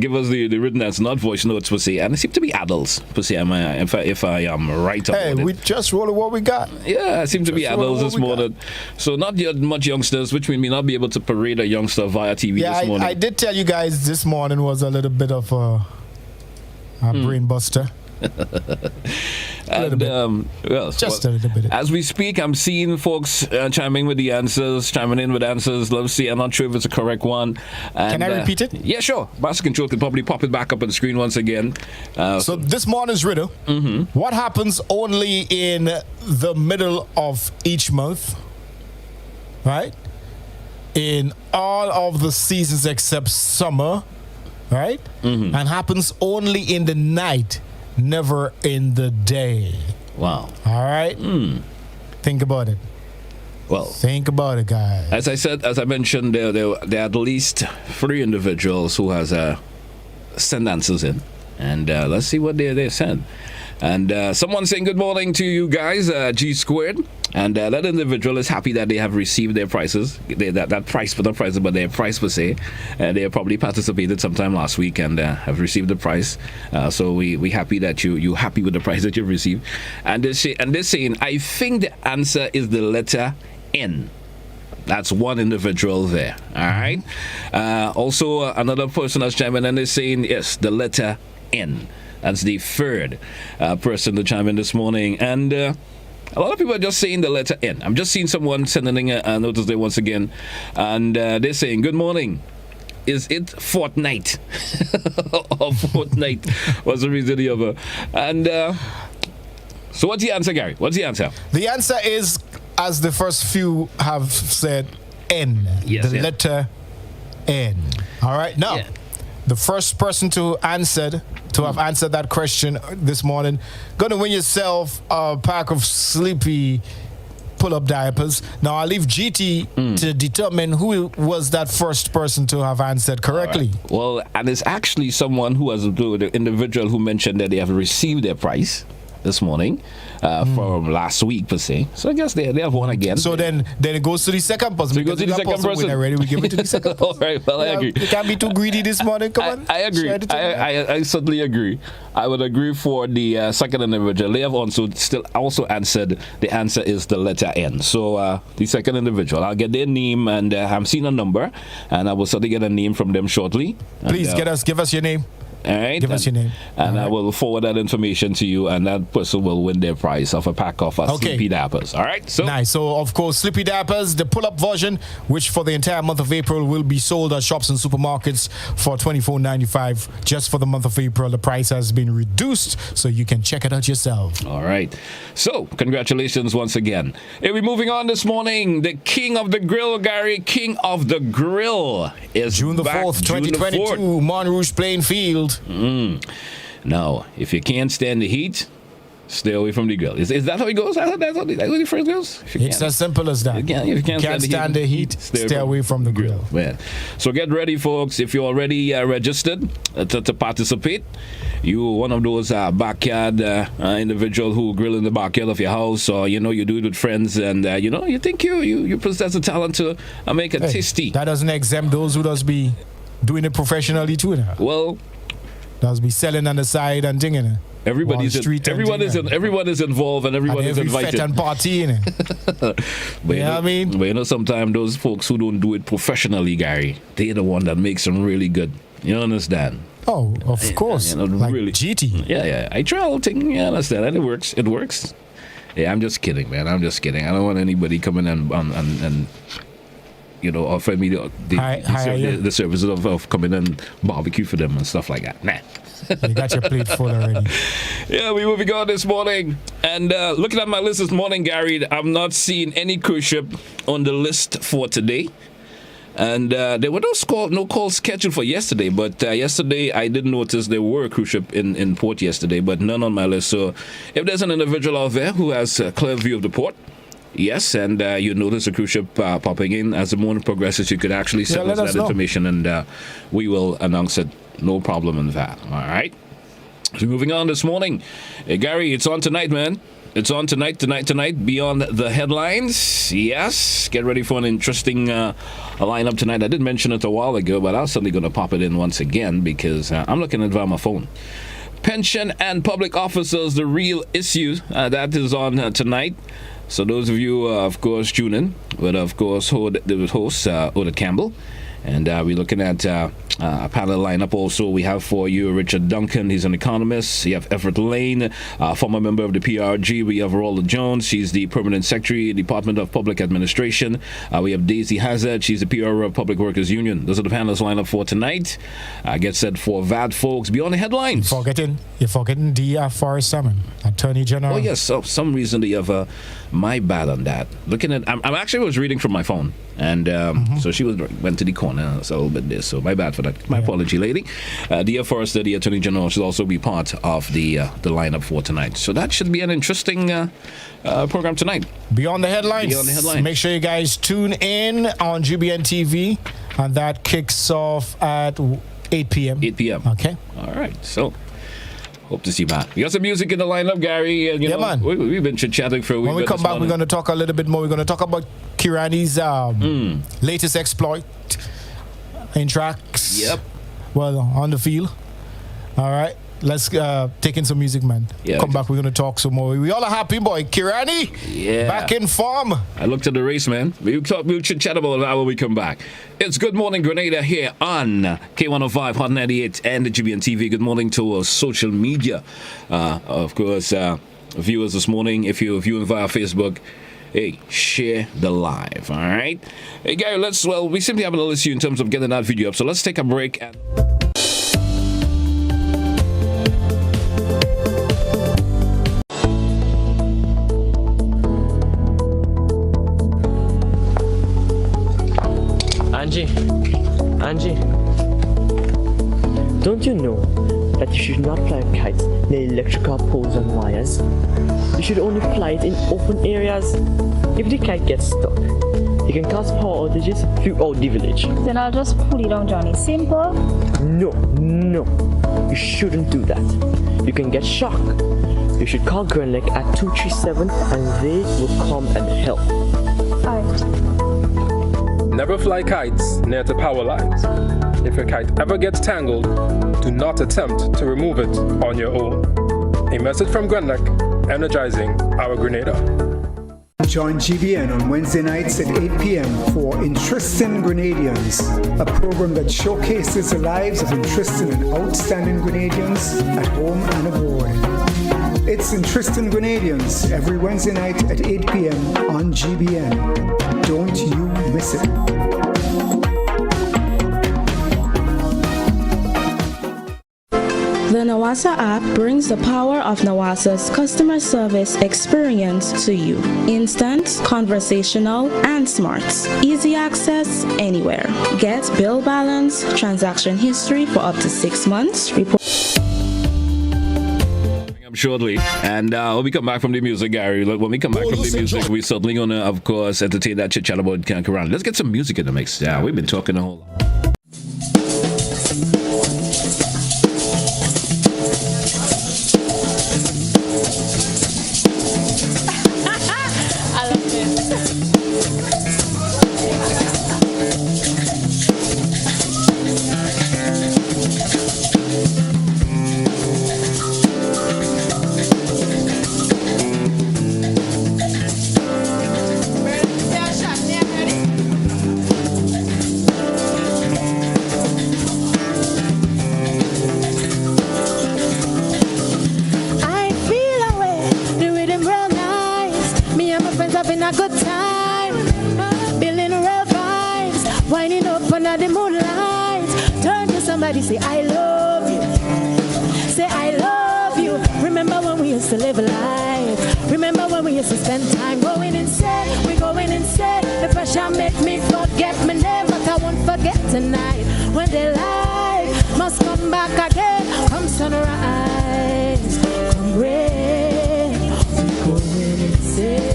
give us the written answer, not voice notes per se, and it seem to be adults per se. If I am right about it. Hey, we just rolled what we got. Yeah, it seems to be adults this morning. So not yet much youngsters, which mean me not be able to parade a youngster via TV this morning. I did tell you guys this morning was a little bit of a brain buster. And, just a little bit. As we speak, I'm seeing folks chiming in with answers. Let's see. I'm not sure if it's a correct one. And, can I repeat it? Yeah, sure. Master Control could probably pop it back up on the screen once again. So this morning's riddle. What happens only in the middle of each month? Right? In all of the seasons except summer. Right? And happens only in the night. Never in the day. Wow. All right? Think about it. Well, think about it, guys. As I mentioned, there are at least 3 individuals who has sent answers in. And let's see what they sent. And someone saying good morning to you guys, G Squared. And that individual is happy that they have received their prices. That price, but not prices, but their price per se. They probably participated sometime last week and have received the price. So we happy that you happy with the price that you've received. And they're saying, I think the answer is the letter N. That's one individual there. All right. Also, another person has chimed in and they're saying, yes, the letter N. That's the 3rd person to chime in this morning. And a lot of people are just saying the letter N. I'm just seeing someone sending a notice there once again. And they're saying, good morning. Is it fortnight? Or fortnight was the reason the other. And so what's the answer, Gary? What's the answer? The answer is, as the first few have said, N. Yes, the letter N. All right. Now, the first person to have answered that question this morning, gonna win yourself a pack of Sleepy pull-up diapers. Now I'll leave GT to determine who was that first person to have answered correctly. Right. Well, and it's actually someone who has the individual who mentioned that they have received their price this morning from last week per se. So I guess they have one again. So then it goes to the second person. So it goes to the second person. Already, we give it to the second person. All right, well, I agree. You can't be too greedy this morning. Come on. I agree. I certainly agree. I would agree for the second individual. They have also answered. The answer is the letter N. So the second individual, I'll get their name and I'm seeing a number, and I will certainly get a name from them shortly. Please give us your name. All right. Give us your name. And I will forward that information to you, and that person will win their prize of a pack of Sleepy Dappers. All right. So nice. So of course, Sleepy Dappers, the pull-up version, which for the entire month of April will be sold at shops and supermarkets for $24.95 just for the month of April. The price has been reduced, so you can check it out yourself. All right. So congratulations once again. Hey, we're moving on this morning. The King of the Grill, Gary, King of the Grill is June the 4th, 2022, Monrouge Plain Field. Now, if you can't stand the heat, stay away from the grill. Is that how it goes? That's how the phrase goes? It's as simple as that. If you can't stand the heat, stay away from the grill. Man. So get ready, folks. If you're already registered to participate, you're one of those backyard individual who grill in the backyard of your house, or you do it with friends, and you think you possess the talent to make it tasty. That doesn't exempt those who does be doing it professionally too. Well, does be selling on the side and thing, everyone is involved, and everyone is invited. Fete and party, but I mean? But sometimes those folks who don't do it professionally, Gary, they're the one that makes them really good. You understand? Oh, of course. Like really GT. Yeah. I try all thing. Yeah, I understand. And it works. Yeah, I'm just kidding, man. I'm just kidding. I don't want anybody coming and offer me the services of coming and barbecue for them and stuff like that. Nah. You got your plate full already. Yeah, we're moving on this morning. And looking at my list this morning, Gary, I'm not seeing any cruise ship on the list for today. And there were no calls scheduled for yesterday. But yesterday, I did notice there were a cruise ship in port yesterday, but none on my list. So if there's an individual out there who has a clear view of the port, yes, and you notice a cruise ship popping in as the morning progresses, you could actually send us that information, and we will announce it. No problem in that. All right. So moving on this morning. Hey, Gary, it's on tonight, man. It's on tonight, beyond the headlines. Yes, get ready for an interesting lineup tonight. I did mention it a while ago, but I was suddenly going to pop it in once again because I'm looking at it via my phone. Pension and public officers, the real issue. That is on tonight. So those of you, of course, tune in. But, of course, the host, Odette Campbell. And we're looking at a panel lineup also. We have for you Richard Duncan, he's an economist. You have Everett Lane, former member of the PRG. We have Rolla Jones, she's the permanent secretary, Department of Public Administration. We have Daisy Hazard, she's the PR of Public Workers Union. Those are the panels lineup for tonight. Get set for VAD folks. Beyond the headlines. You're forgetting D.R. Forrest Salmon, Attorney General. Oh, yes. So, for some reason, they have my bad on that. Looking at, I'm actually was reading from my phone. And so she went to the corner, so a little bit there. So my bad for that. My apology, lady. Dear Forrester, the Attorney General, should also be part of the lineup for tonight. So that should be an interesting program tonight. Beyond the headlines. Beyond the headlines. Make sure you guys tune in on GBN TV, and that kicks off at 8 p.m. 8 p.m. Okay. All right. So. Hope to see you back. We got some music in the lineup, Gary. And, you know, man. We've been chit-chatting for a week. When we come back, we're going to talk a little bit more. We're going to talk about Kirani's latest exploit in tracks. Yep. Well, on the field. All right. Let's take in some music, man. Yeah, come back, we're going to talk some more. We all are happy, boy. Kirani, back in form. I looked at the race, man. We'll chit-chat about that when we come back. It's Good Morning Grenada here on K105, Hot 98, and the GBN TV. Good morning to our social media. Of course, viewers this morning, if you're viewing via Facebook, hey, share the live, all right? Hey, Gary, we simply have a little issue in terms of getting that video up, so let's take a break and... Angie, don't you know that you should not fly kites near electrical poles and wires? You should only fly it in open areas. If the kite gets stuck, it can cause power outages throughout the village. Then I'll just pull it down, Johnny. Simple? No. You shouldn't do that. You can get shocked. You should call Grenlec at 237 and they will come and help. Alright. Never fly kites near the power lines. If your kite ever gets tangled, do not attempt to remove it on your own. A message from Grenlec, energizing our Grenada. Join GBN on Wednesday nights at 8 p.m. for Interesting Grenadians, a program that showcases the lives of interesting and outstanding Grenadians at home and abroad. It's Interesting Grenadians every Wednesday night at 8 p.m. on GBN. Don't you miss it. The Nawasa app brings the power of Nawasa's customer service experience to you. Instant, conversational, and smart. Easy access anywhere. Get bill balance, transaction history for up to 6 months. Shortly, and when we come back from the music, Gary, when we come back from the music, we're certainly gonna, of course, entertain that chit chat about Quran. Let's get some music in the mix. Yeah, we've been talking a whole lot. I love this. having a good time, building real vibes, winding up under the moonlight. Turn to somebody, say I love you. Say I love you. Remember when we used to live life? Remember when we used to spend time going insane? We going insane. The pressure make me forget my name, but I won't forget tonight. When the light must come back again, come sunrise, come rain, we going insane.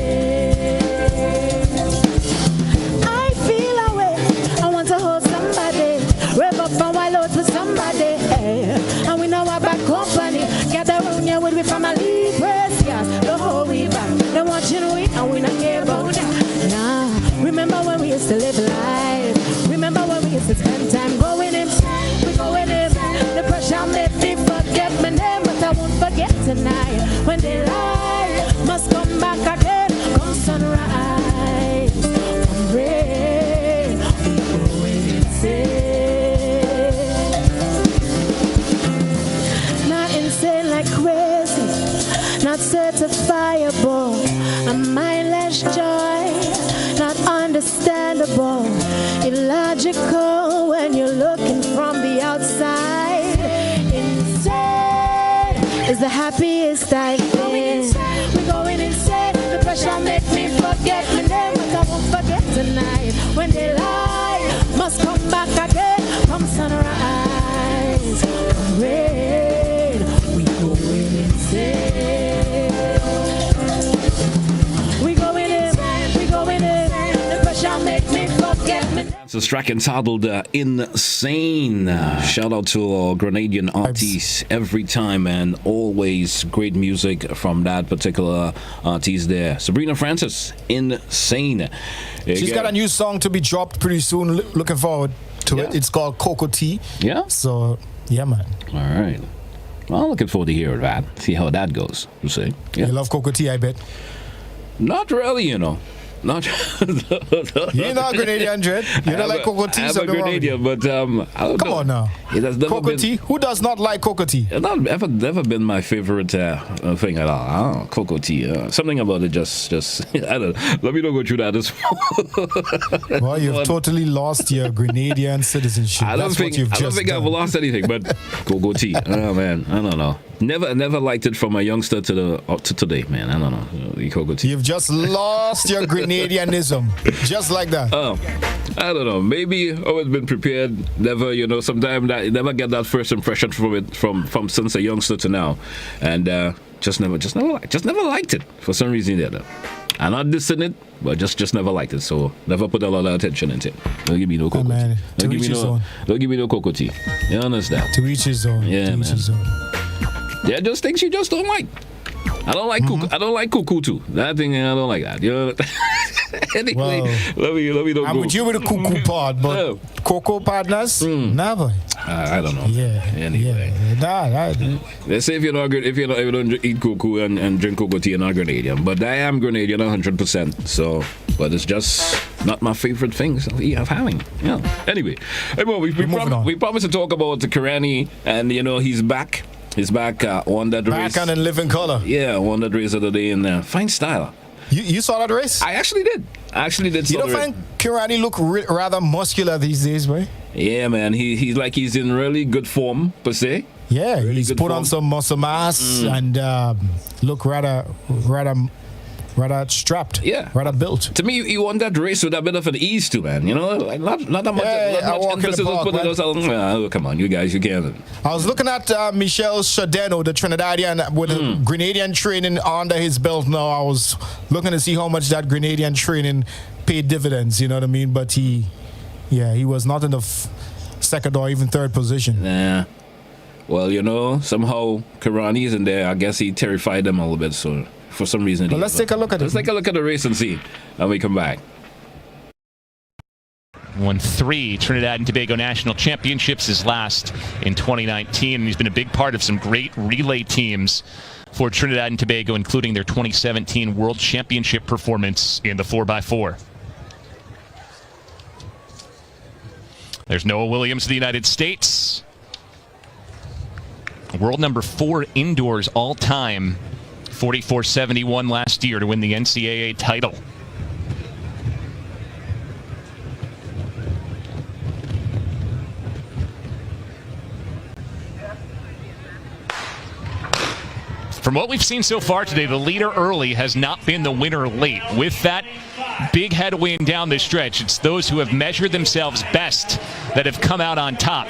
I feel away. I want to hold somebody, rev up and wild out with somebody, and we know our bad company. tonight. When they lie, must come back again. Come sunrise, come rain, we going insane. Not insane like crazy, not certifiable. A mindless joy, not understandable. Illogical when you're looking from the outside. Insane is the happiest I've been. We're going insane. The pressure make me forget my name, but I won't forget tonight. When they lie, must come back again. Come sunrise, come rain, we going insane. We going in, we going in. The pressure make me forget my name. So track entitled Insane. Shout out to our Grenadian artists every time, and always great music from that particular artist there. Sabrina Francis, Insane. She's got a new song to be dropped pretty soon. Looking forward to it. It's called Cocoa Tea. Yeah? So, yeah, man. All right. Well, looking forward to hear that. See how that goes. You see? Yeah. You love Cocoa Tea, I bet. Not really, you know. Not You're not Grenadian, Dread. You don't like cocoa tea. I'm a Grenadian, but I don't Come know. on now. It has never Cocoa been, tea? Who does not like cocoa tea? It's not never been my favorite thing at all. Cocoa tea. Something about it just I don't know. Let me not go through that. Well, you've totally lost your Grenadian citizenship. I don't think I've lost anything, but cocoa tea. Oh man, I don't know. Never liked it from a youngster to today, man. I don't know. The cocoa tea. You've just lost your Grenadianism, just like that. Oh, I don't know. Maybe always been prepared. Never, sometimes that never get that first impression from it from since a youngster to now, and just never liked it for some reason. I'm not dissing it, but just never liked it. So never put a lot of attention into it. Don't give me no cocoa tea. Don't give me no cocoa tea. You understand? To each his own. Yeah, man. There are just things you just don't like. I don't like cuckoo. I don't like cuckoo too. That thing, I don't like that. Anyway, let me don't I'm go. with you with the cuckoo pod, but cocoa partners, never. I don't know. Yeah. Anyway, let's say if you don't eat cocoa and drink cocoa tea, you're not Grenadian. But I am Grenadian 100%. So, but it's just not my favorite things of having. Yeah. Anyway, we promised to talk about the Karani, and he's back. He's back on that race. Back on in living color. Yeah, won that race of the day in fine style. You saw that race? I actually did. You don't find Kirani look rather muscular these days, right? Yeah, man. He's in really good form, per se. Yeah, really he's put on some muscle mass and look rather strapped. Yeah. Rather built. To me, he won that race with a bit of an ease to, man. Like not that much, emphasis was put on us. Come on, you guys, you can't. I was looking at Michel Chadeno, the Trinidadian, with Grenadian training under his belt now. I was looking to see how much that Grenadian training paid dividends, you know what I mean? But he was not in the second or even third position. Nah. Well, somehow Karani's in there. I guess he terrified them a little bit, so for some reason. But let's take a look at it. Let's take a look at the race and see when we come back. Won 3 Trinidad and Tobago National Championships, his last in 2019, and he's been a big part of some great relay teams for Trinidad and Tobago, including their 2017 World Championship performance in the 4x4. There's Noah Williams of the United States. World number 4 indoors all-time. 44.71 last year to win the NCAA title. From what we've seen so far today, the leader early has not been the winner late. With that big headwind down the stretch, it's those who have measured themselves best that have come out on top.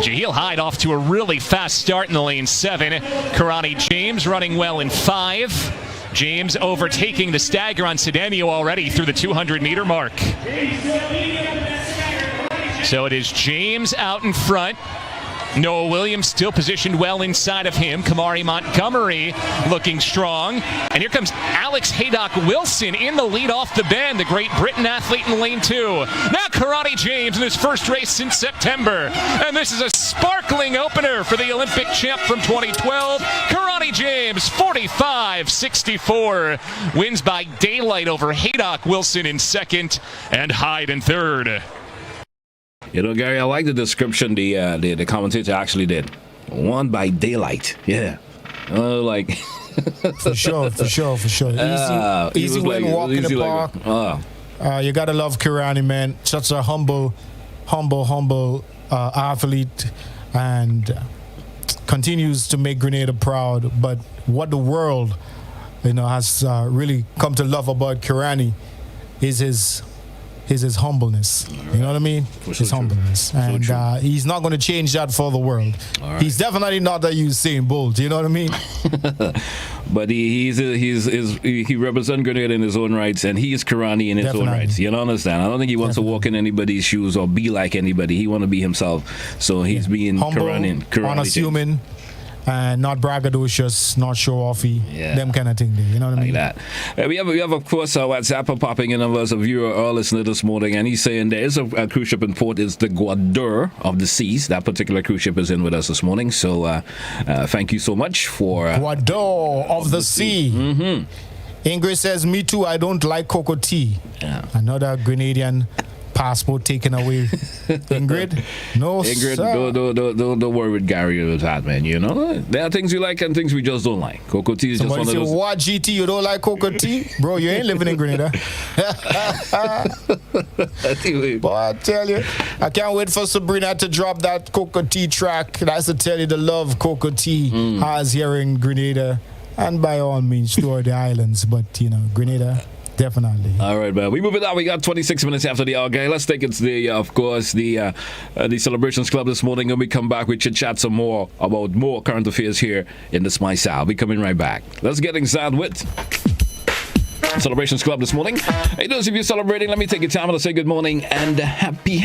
Jaheel Hyde off to a really fast start in the lane 7. Karani James running well in 5. James overtaking the stagger on Cedeño already through the 200-meter mark. So it is James out in front. Noah Williams still positioned well inside of him. Kamari Montgomery looking strong. And here comes Alex Haydock Wilson in the lead off the bend, the Great Britain athlete in lane 2. Now Karate James in his first race since September. And this is a sparkling opener for the Olympic champ from 2012. Karate James, 45-64. Wins by daylight over Haydock Wilson in second and Hyde in third. You know, Gary, I like the description the commentator actually did. Won by daylight. Yeah. Like... for sure. Easy win, walk in the park. You gotta love Kirani, man. Such a humble athlete, and continues to make Grenada proud. But what the world, has really come to love about Kirani is his humbleness. You know what I mean? His humbleness. And he's not going to change that for the world. He's definitely not that Usain Bolt. You know what I mean? But he represents Grenada in his own rights, and he is Karani in his own rights. You don't understand? I don't think he wants to walk in anybody's shoes or be like anybody. He want to be himself. So he's being humble, Karani, unassuming, and not braggadocious, not show-offy, them kind of thing. You know what I mean? Like that. We have of course, our WhatsApp popping in of us, a viewer or listener this morning, and he's saying there is a cruise ship in port. It's the Guador of the Seas. That particular cruise ship is in with us this morning. So thank you so much for... Guador of the Sea. Mm-hmm. Ingrid says, me too, I don't like cocoa tea. Yeah. Another Grenadian passport taken away. Ingrid? No, Ingrid, sir. don't worry with Gary with that, man. You know, there are things we like and things we just don't like. Cocoa tea is Somebody just one of those. What, GT, you don't like cocoa tea? Bro, you ain't living in Grenada. But I tell you, I can't wait for Sabrina to drop that cocoa tea track. That's to tell you the love cocoa tea has here in Grenada. And by all means, throughout the islands. But, Grenada... Definitely. All right, man. We move it on. We got 26 minutes after the hour, guy. Let's take it to the Celebrations Club this morning, and we come back. We chat some more about more current affairs here in the Smile South. We're coming right back. Let's get inside with Celebrations Club this morning. Hey, those of you celebrating, let me take your time to say good morning and happy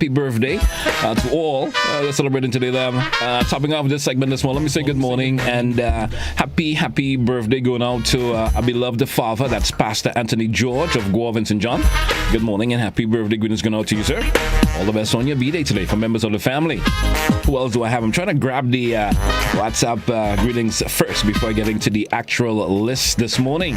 birthday to all that's celebrating today. Topping off this segment this morning, let me say good morning and happy birthday going out to our beloved father. That's Pastor Anthony George of Goa Vincent John. Good morning and happy birthday greetings going out to you, sir. All the best on your B-Day today from members of the family. Who else do I have? I'm trying to grab the WhatsApp greetings first before getting to the actual list this morning.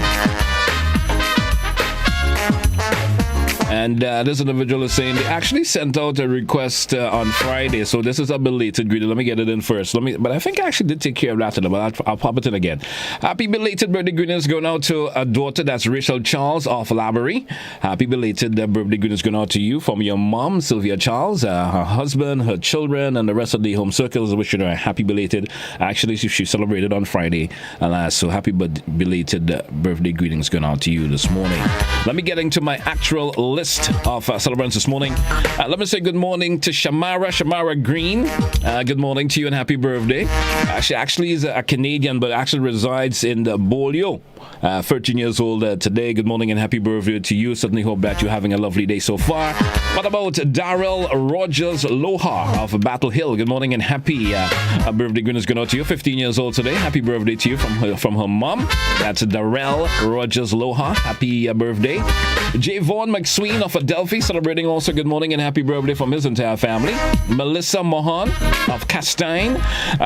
And this individual is saying they actually sent out a request on Friday, so this is a belated greeting. Let me get it in first. But I think I actually did take care of that today, but I'll pop it in again. Happy belated birthday greetings going out to a daughter, that's Rachel Charles of Laborie. Happy belated birthday greetings going out to you from your mom, Sylvia Charles, her husband, her children, and the rest of the home circles. Wishing her a happy belated. Actually, she celebrated on Friday, so happy belated birthday greetings going out to you this morning. Let me get into my actual list of celebrants this morning. Let me say good morning to Shamara Green. Good morning to you and happy birthday. Actually is a Canadian, but actually resides in the Bolio. 13 years old today. Good morning and happy birthday to you. Certainly hope that you're having a lovely day so far. What about Darrell Rogers Loha of Battle Hill? Good morning and happy birthday greetings going out to you. 15 years old today. Happy birthday to you from her mom. That's Darrell Rogers Loha. Happy birthday. Javon McSween of Adelphi celebrating also good morning and happy birthday from his entire family. Melissa Mohan of Castine.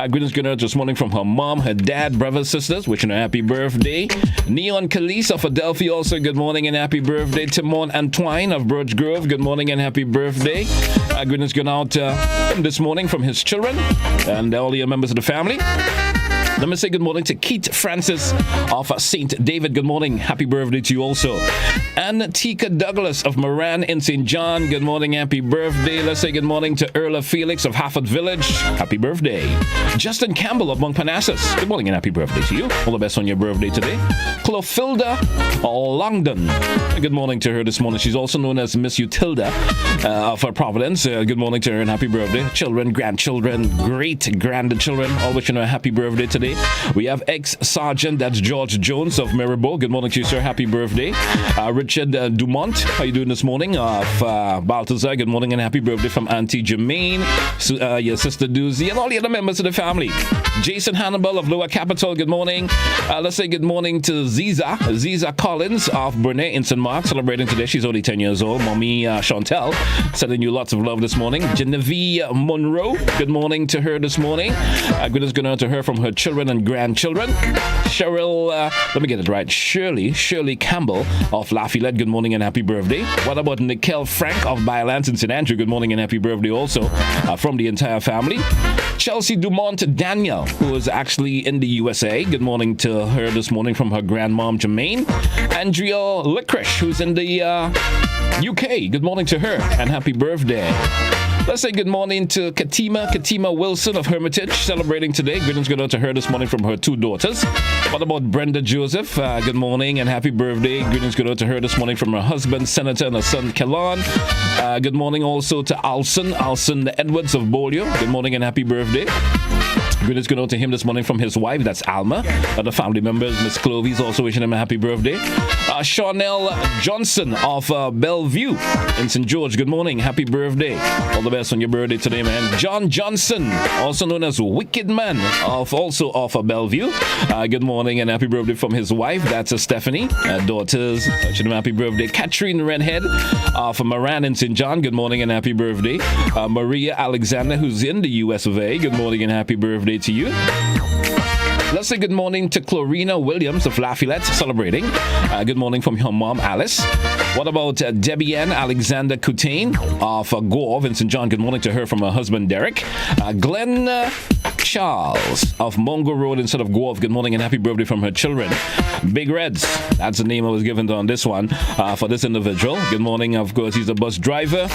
Greetings going out this morning from her mom, her dad, brothers, sisters. Wishing her happy birthday. Neon Khalees of Adelphi also good morning and happy birthday. Timon Antoine of Birch Grove. Good morning and happy birthday. Greetings going out this morning from his children and all the members of the family. Let me say good morning to Keith Francis of St. David. Good morning. Happy birthday to you also. And Tika Douglas of Moran in St. John. Good morning. Happy birthday. Let's say good morning to Erla Felix of Hartford Village. Happy birthday. Justin Campbell of Montparnasse. Good morning and happy birthday to you. All the best on your birthday today. Clotilda Longdon. Good morning to her this morning. She's also known as Miss Utilda of Providence. Good morning to her and happy birthday. Children, grandchildren, great-grandchildren. All wishing her a happy birthday today. today. We have ex-sergeant, that's George Jones of Maribor. Good morning to you, sir. Happy birthday. Richard Dumont, how you doing this morning? Of Balthazar, good morning and happy birthday from Auntie Jermaine, your sister Doozy, and all the other members of the family. Jason Hannibal of Lower Capital, good morning. Let's say good morning to Ziza Collins of Burnett in St. Mark, celebrating today. She's only 10 years old. Mommy Chantel, sending you lots of love this morning. Genevieve Monroe, good morning to her this morning. Goodness going out to her from her children and grandchildren. Cheryl, let me get it right. Shirley Campbell of Lafayette, good morning and happy birthday. What about Nicole Frank of Bylands in St. Andrew? Good morning and happy birthday also from the entire family. Chelsea Dumont Daniel, who is actually in the USA. Good morning to her this morning from her grandmom Jermaine. Andrea Licorice, who's in the UK. Good morning to her and happy birthday. Let's say good morning to Katima Wilson of Hermitage, celebrating today. Greetings go out to her this morning from her two daughters. What about Brenda Joseph? Good morning and happy birthday. Greetings go out to her this morning from her husband, Senator, and her son, Kellan. Good morning also to Alson Edwards of Bolio. Good morning and happy birthday. Greetings go out to him this morning from his wife, that's Alma. Other family members, Miss Clovis, also wishing him a happy birthday. Chanel Johnson of Bellevue in St. George, good morning, happy birthday. All the best on your birthday today, man. John Johnson, also known as Wicked Man, of Bellevue. Good morning and happy birthday from his wife, that's Stephanie. Daughters, wishing him a happy birthday. Catherine Redhead of Moran in St. John, good morning and happy birthday. Maria Alexander, who's in the US of A, good morning and happy birthday to you. Let's say good morning to Chlorina Williams of Lafayette, celebrating. Good morning from her mom, Alice. What about Debbie Ann Alexander Coutain of Gore in St. John? Good morning to her from her husband, Derek. Glenn Charles of Mongo Road instead of Guelph. Good morning and happy birthday from her children. Big Reds, that's the name I was given on this one for this individual. Good morning, of course, he's a bus driver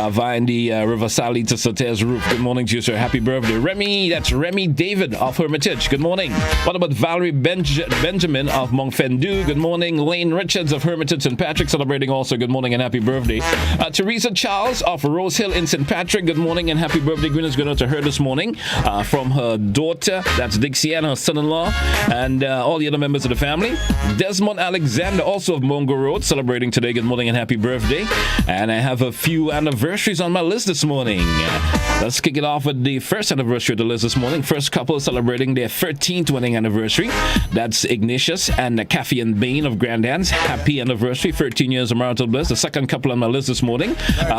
via the River Sally to Soter's roof. Good morning to you, sir. Happy birthday. Remy David of Hermitage. Good morning. What about Valerie Benjamin of Montfendu? Good morning. Lane Richards of Hermitage St. Patrick, celebrating also. Good morning and happy birthday. Teresa Charles of Rose Hill in St. Patrick. Good morning and happy birthday. Greetings going out to her this morning from her daughter, that's Dixie Ann, her son-in-law, and all the other members of the family. Desmond Alexander, also of Mongo Road, celebrating today. Good morning and happy birthday. And I have a few anniversaries on my list this morning. Let's kick it off with the first anniversary of the list this morning. First couple celebrating their 13th wedding anniversary. That's Ignatius and Kathy and Bain of Grandans. Happy anniversary, 13 years of marital bliss. The second couple on my list this morning,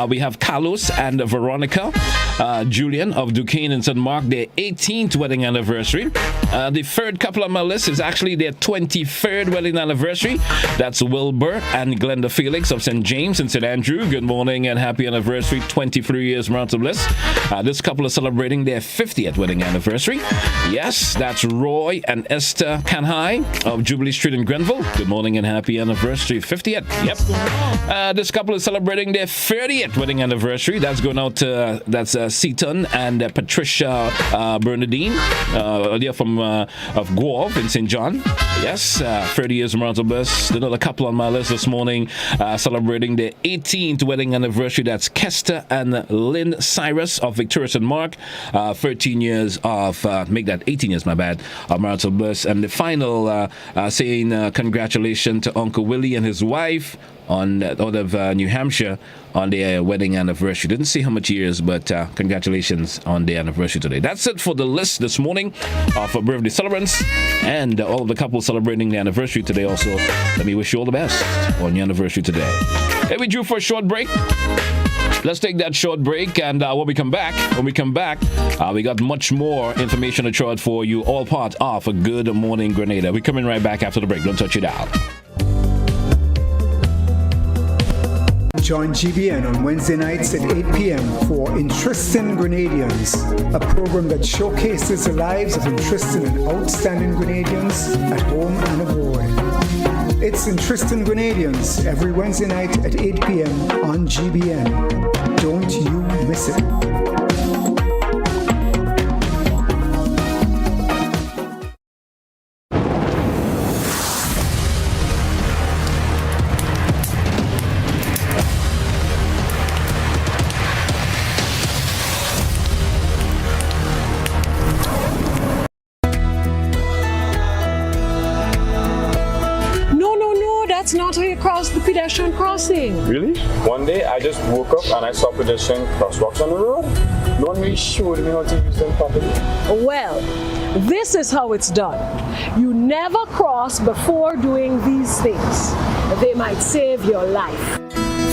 we have Carlos and Veronica Julian of Duquesne and St. Mark, their 18th wedding anniversary. The third couple on my list is actually their 23rd wedding anniversary. That's Wilbur and Glenda Felix of St. James and St. Andrew. Good morning and happy anniversary, 23 years marital bliss. This couple is celebrating their 50th wedding anniversary. Yes, that's Roy and Esther Kanhai of Jubilee Street in Grenville. Good morning and happy anniversary, 50th. Yep. This couple is celebrating their 30th wedding anniversary. That's going out to Seaton and Patricia Bernadine. They're from of Guelph in St. John. Yes, 30 years of marital bliss. Another couple on my list this morning celebrating their 18th wedding anniversary. That's Kester and Lynn Cyrus of Victoria St. Mark. 13 years of, make that 18 years, my bad, of marital bliss. And the final saying congratulations to Uncle Willie and his wife out of New Hampshire on their wedding anniversary. Didn't see how much years, but congratulations on their anniversary today. That's it for the list this morning for birthday celebrants and all of the couples celebrating their anniversary today. Also, let me wish you all the best on your anniversary today. Hey, we due for a short break. Let's take that short break, and when we come back, we got much more information to throw out for you, all part of a Good Morning Grenada. We're coming right back after the break. Don't touch it out. Join GBN on Wednesday nights at 8 p.m. for Interesting Grenadians, a program that showcases the lives of interesting and outstanding Grenadians at home and abroad. It's Interesting Grenadians every Wednesday night at 8 p.m. on GBN. Don't you miss it. pedestrian crossing. Really? One day I just woke up and I saw pedestrian crosswalks on the road. No one really showed me how to use them properly. Well, this is how it's done. You never cross before doing these things. They might save your life.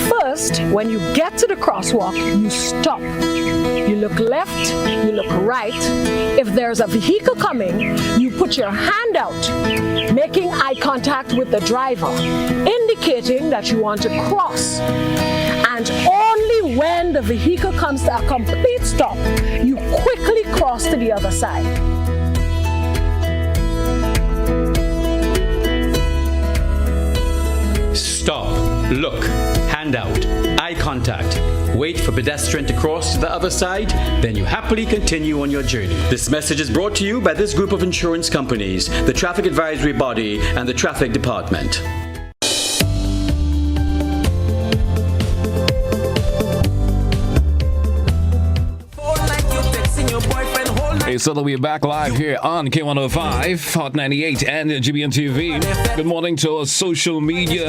First, when you get to the crosswalk, you stop. You look left, you look right. If there's a vehicle coming, you put your hand out, making eye contact with the driver, indicating that you want to cross. And only when the vehicle comes to a complete stop, you quickly cross to the other side. Stop, look, hand out, eye contact. Wait for pedestrian to cross to the other side, then you happily continue on your journey. This message is brought to you by this group of insurance companies, the Traffic Advisory Body, and the Traffic Department. Hey, so we're back live here on K105, Hot 98, and GBN TV. Good morning to our social media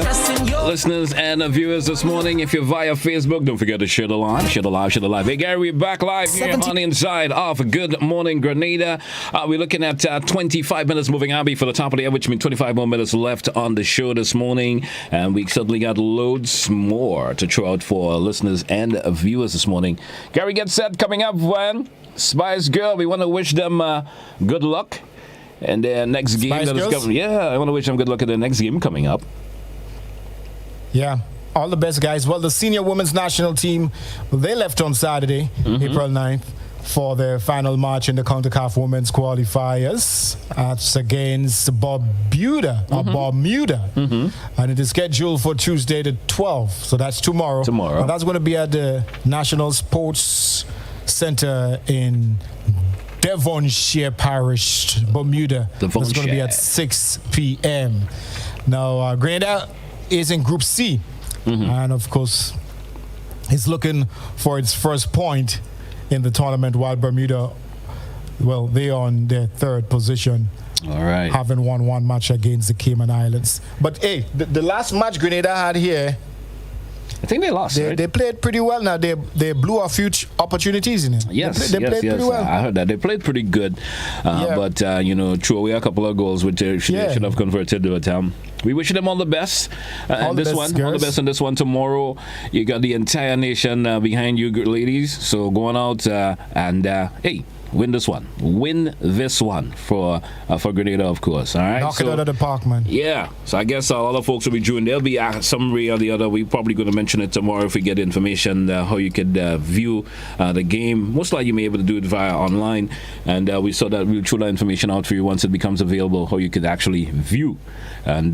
listeners and viewers this morning. If you're via Facebook, don't forget to share the live, share the live, share the live. Hey, Gary, we're back live here on the inside of Good Morning Grenada. We're looking at 25 minutes moving on for the top of the hour, which means 25 more minutes left on the show this morning. And we certainly got loads more to throw out for our listeners and viewers this morning. Gary, get set coming up when Spice Girl, we want to wish them good luck in their next game that is coming. Yeah, I want to wish them good luck in their next game coming up. Yeah, all the best, guys. Well, the senior women's national team, they left on Saturday, April 9th, for their final match in the CONCACAF Women's Qualifiers. That's against Bermuda, and it is scheduled for Tuesday the 12th. So that's tomorrow. And that's going to be at the National Sports Center in Devonshire Parish, Bermuda. It's going to be at 6 p.m. Now, Grenada is in Group C, and of course, is looking for its first point in the tournament, while Bermuda, well, they're on their third position. All right. Having won one match against the Cayman Islands. But hey, the last match Grenada had here, I think they lost. They played pretty well. Now they blew a few opportunities in it. Yes, they played pretty well. I heard that they played pretty good, but threw away a couple of goals which they should have converted to a time. We wish them all the best. All the best in this one. Tomorrow, you got the entire nation behind you, ladies. So going out and hey, win this one. Win this one for Grenada, of course. All right. Knock it out of the park, man. Yeah. So I guess a lot of folks will be doing. There'll be some way or the other. We're probably going to mention it tomorrow if we get information how you could view the game. Most likely you may be able to do it via online, and we saw that we'll throw that information out for you once it becomes available. How you could actually view and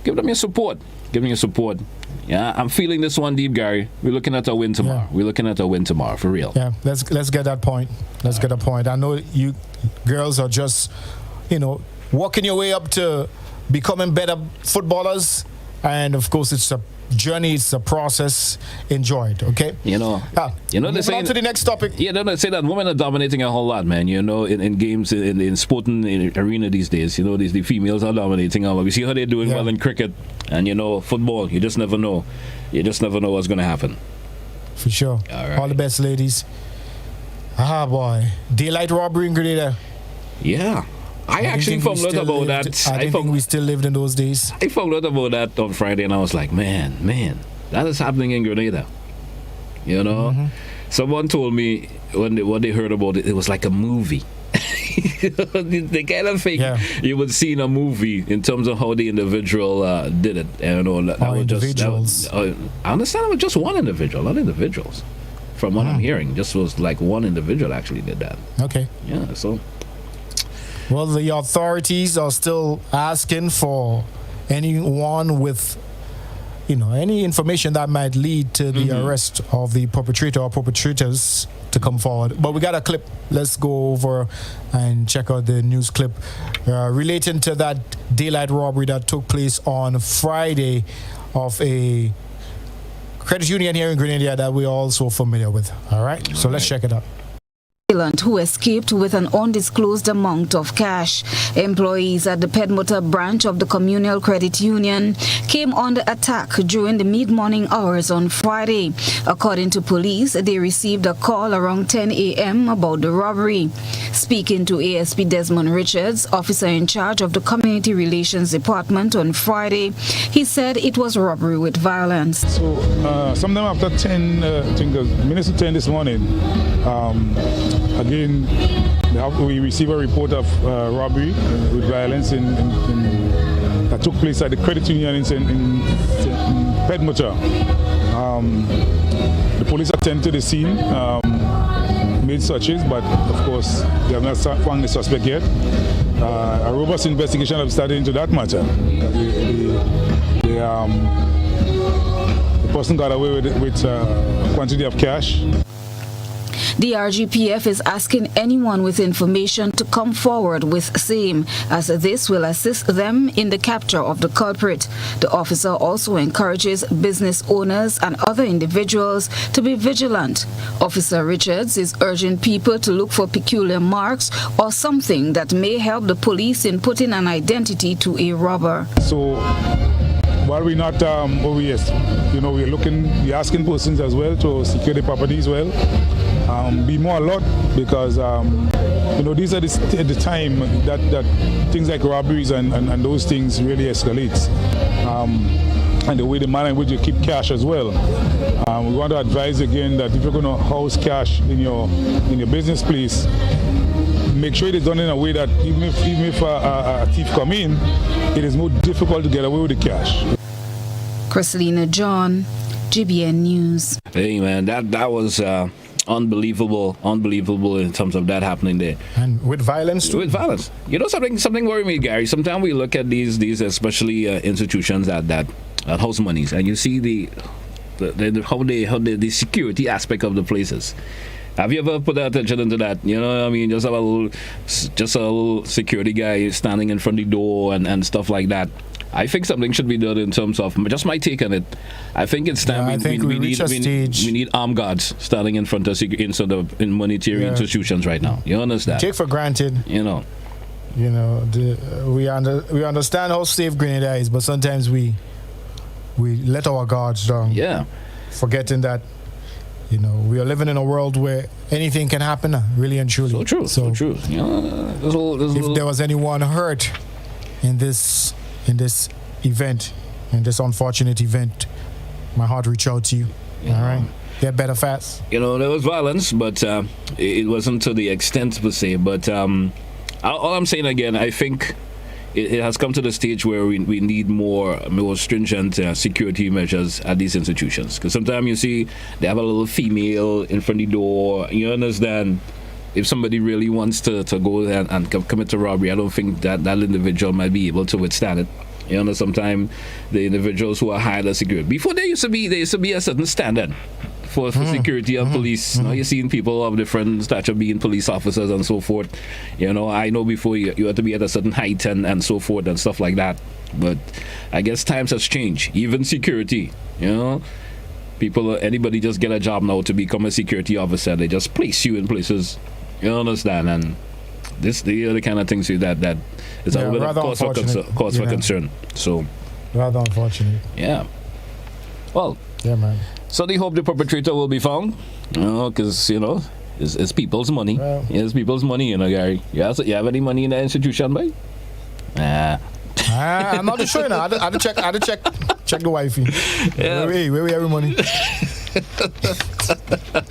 give them your support. Give me your support. Yeah, I'm feeling this one deep, Gary. We're looking at a win tomorrow. We're looking at a win tomorrow, for real. Yeah, let's get that point. Get a point. I know you girls are just, working your way up to becoming better footballers. And, of course, it's a journey, it's a process. Enjoy it, okay? They say on to the next topic. Yeah, they say that women are dominating a whole lot, man. In games, in sporting arena these days. The females are dominating a lot. We see how they're doing well in cricket, and football. You just never know. You just never know what's going to happen. For sure. All the best, ladies. Ah, boy, daylight robbery in Grenada. Yeah. I actually found out about that. I think we still lived in those days. I found out about that on Friday, and I was like, man, that is happening in Grenada. Someone told me when they heard about it, it was like a movie. They kind of think you would see in a movie in terms of how the individual did it. I understand it was just one individual, not individuals. From what I'm hearing, just was like one individual actually did that. Okay. Yeah, so. Well, the authorities are still asking for anyone with, any information that might lead to the arrest of the perpetrator or perpetrators to come forward. But we got a clip. Let's go over and check out the news clip relating to that daylight robbery that took place on Friday of a credit union here in Grenada that we're also familiar with. All right? So let's check it out. who escaped with an undisclosed amount of cash. Employees at the Pedmotor branch of the Communal Credit Union came under attack during the mid-morning hours on Friday. According to police, they received a call around 10 a.m. about the robbery. Speaking to ASP Desmond Richards, officer in charge of the Community Relations Department on Friday, he said it was robbery with violence. So, sometime after 10, I think minutes to 10 this morning, again, we received a report of robbery with violence that took place at the credit union in Pedmotor. The police attended to the scene, made searches, but of course they have not found the suspect yet. A robust investigation has started into that matter. The person got away with a quantity of cash. The RGPF is asking anyone with information to come forward with same, as this will assist them in the capture of the culprit. The officer also encourages business owners and other individuals to be vigilant. Officer Richards is urging people to look for peculiar marks or something that may help the police in putting an identity to a robber. So, while we're not, we're asking persons as well to secure the property as well. Be more alert, because these are the time that things like robberies and those things really escalates, and the way the manner in which you keep cash as well. We want to advise again that if you're going to house cash in your business place, make sure it is done in a way that even if a thief come in, it is more difficult to get away with the cash. Christelina John, GBN News. Hey man, that was unbelievable in terms of that happening there. And with violence too. With violence. You know, something worries me, Gary. Sometimes we look at these especially institutions that house monies, and you see the security aspect of the places. Have you ever put attention into that? You know what I mean? Just a little security guy standing in front of the door and stuff like that. I think something should be done in terms of, just my take on it. I think it's time we need armed guards standing in front of in monetary institutions right now. You understand? Take for granted. We understand how safe Grenada is, but sometimes we let our guards down. Yeah. Forgetting that we are living in a world where anything can happen, really and truly. So true. If there was anyone hurt in this event, in this unfortunate event, my heart reach out to you. All right, get better fast. There was violence, but it wasn't to the extent per se. But all I'm saying again, I think it has come to the stage where we need more stringent security measures at these institutions. Because sometimes you see they have a little female in front of the door. You understand? If somebody really wants to go there and commit a robbery, I don't think that individual might be able to withstand it. Sometimes the individuals who are hired as security, before there used to be a certain standard for security and police. Now you're seeing people of different stature being police officers and so forth. I know before you had to be at a certain height and so forth and stuff like that. But I guess times has changed. Even security, anybody just get a job now to become a security officer. They just place you in places. You understand? And the other kind of things that is a little bit of cause for concern. So rather unfortunate. Yeah. Well. Yeah, man. So they hope the perpetrator will be found. Because it's people's money. Well, it's people's money. Gary. You have any money in the institution, boy? Nah. I'm not sure now. I had to check the wifey. Yeah. Where we every money?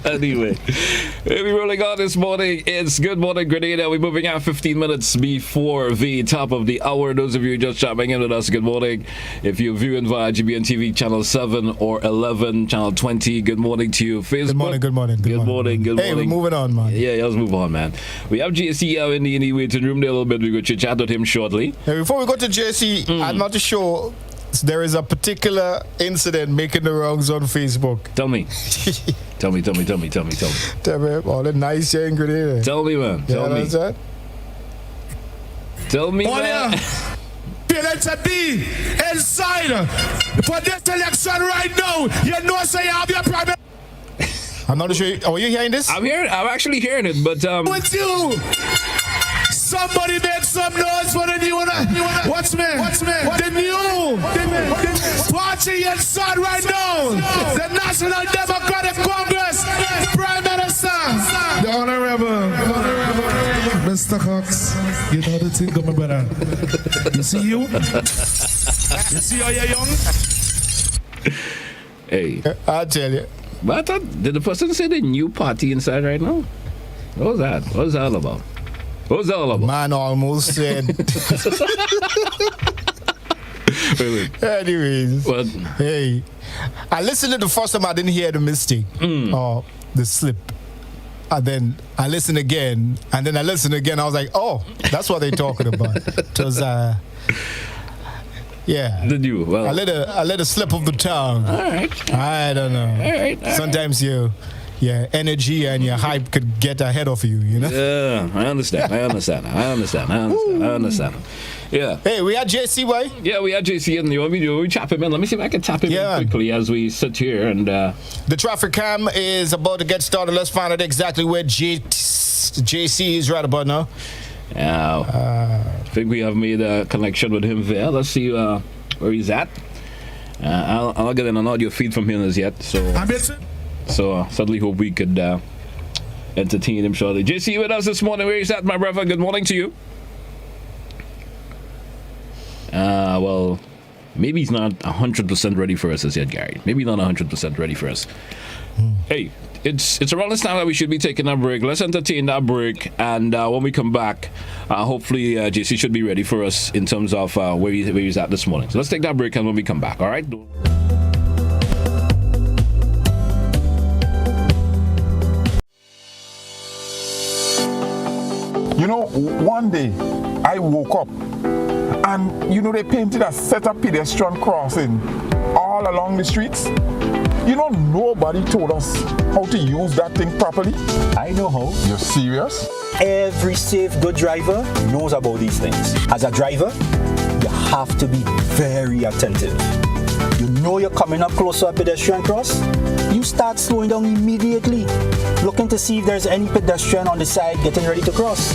Anyway, we're rolling on this morning. It's Good Morning Grenada. We're moving out 15 minutes before the top of the hour. Those of you just chiming in with us, good morning. If you're viewing via GBN TV channel 7 or 11, channel 20, good morning to you. Facebook. Good morning. Hey, we're moving on, man. Yeah, let's move on, man. We have JC out in the waiting room there a little bit. We're going to chat with him shortly. Hey, before we go to JC, I'm not too sure. There is a particular incident making the rounds on Facebook. Tell me. Tell me. Tell me all the nice in Grenada. Tell me, man. Tell me. That? Tell me, man. Let's be inside for this election right now. You know, say you have your private. I'm not sure. Are you hearing this? I'm actually hearing it, but With you. Somebody make some noise for the new one. What's me? The new party inside right now. The National Democratic Congress Prime Minister, the Honorable Mr. Cox. You know the thing, my brother. You see you? You see how you're young? Hey, I'll tell you. But I thought, did the person say the new party inside right now? What was that? What was that all about? What was that all about? Man almost said. Wait. Anyways, What? Hey, I listened to the first time. I didn't hear the mistake or the slip. And then I listened again, and then I listened again. I was like, oh, that's what they're talking about. It was, yeah. Did you? Well, I let a slip of the tongue. All right. I don't know. All right. Sometimes your energy and your hype could get ahead of you, you know? Yeah, I understand. Yeah. Hey, we had JC, boy. Yeah, we had JC in the video. We tap him in. Let me see if I can tap him in quickly as we sit here. And the traffic cam is about to get started. Let's find out exactly where JC is right about now. Yeah, I think we have made a connection with him there. Let's see where he's at. I'll get an audio feed from him as yet. So certainly hope we could entertain him shortly. JC, you with us this morning? Where is that, my brother? Good morning to you. Well, maybe he's not 100% ready for us as yet, Gary. Maybe not 100% ready for us. Hey, it's around this time that we should be taking a break. Let's entertain that break, and when we come back, hopefully JC should be ready for us in terms of where he's at this morning. So let's take that break, and when we come back, all right? You know, one day I woke up and, you know, they painted a set of pedestrian crossing all along the streets. You know, nobody told us how to use that thing properly. I know how. You're serious? Every safe, good driver knows about these things. As a driver, you have to be very attentive. You know you're coming up close to a pedestrian cross, you start slowing down immediately, looking to see if there's any pedestrian on the side getting ready to cross.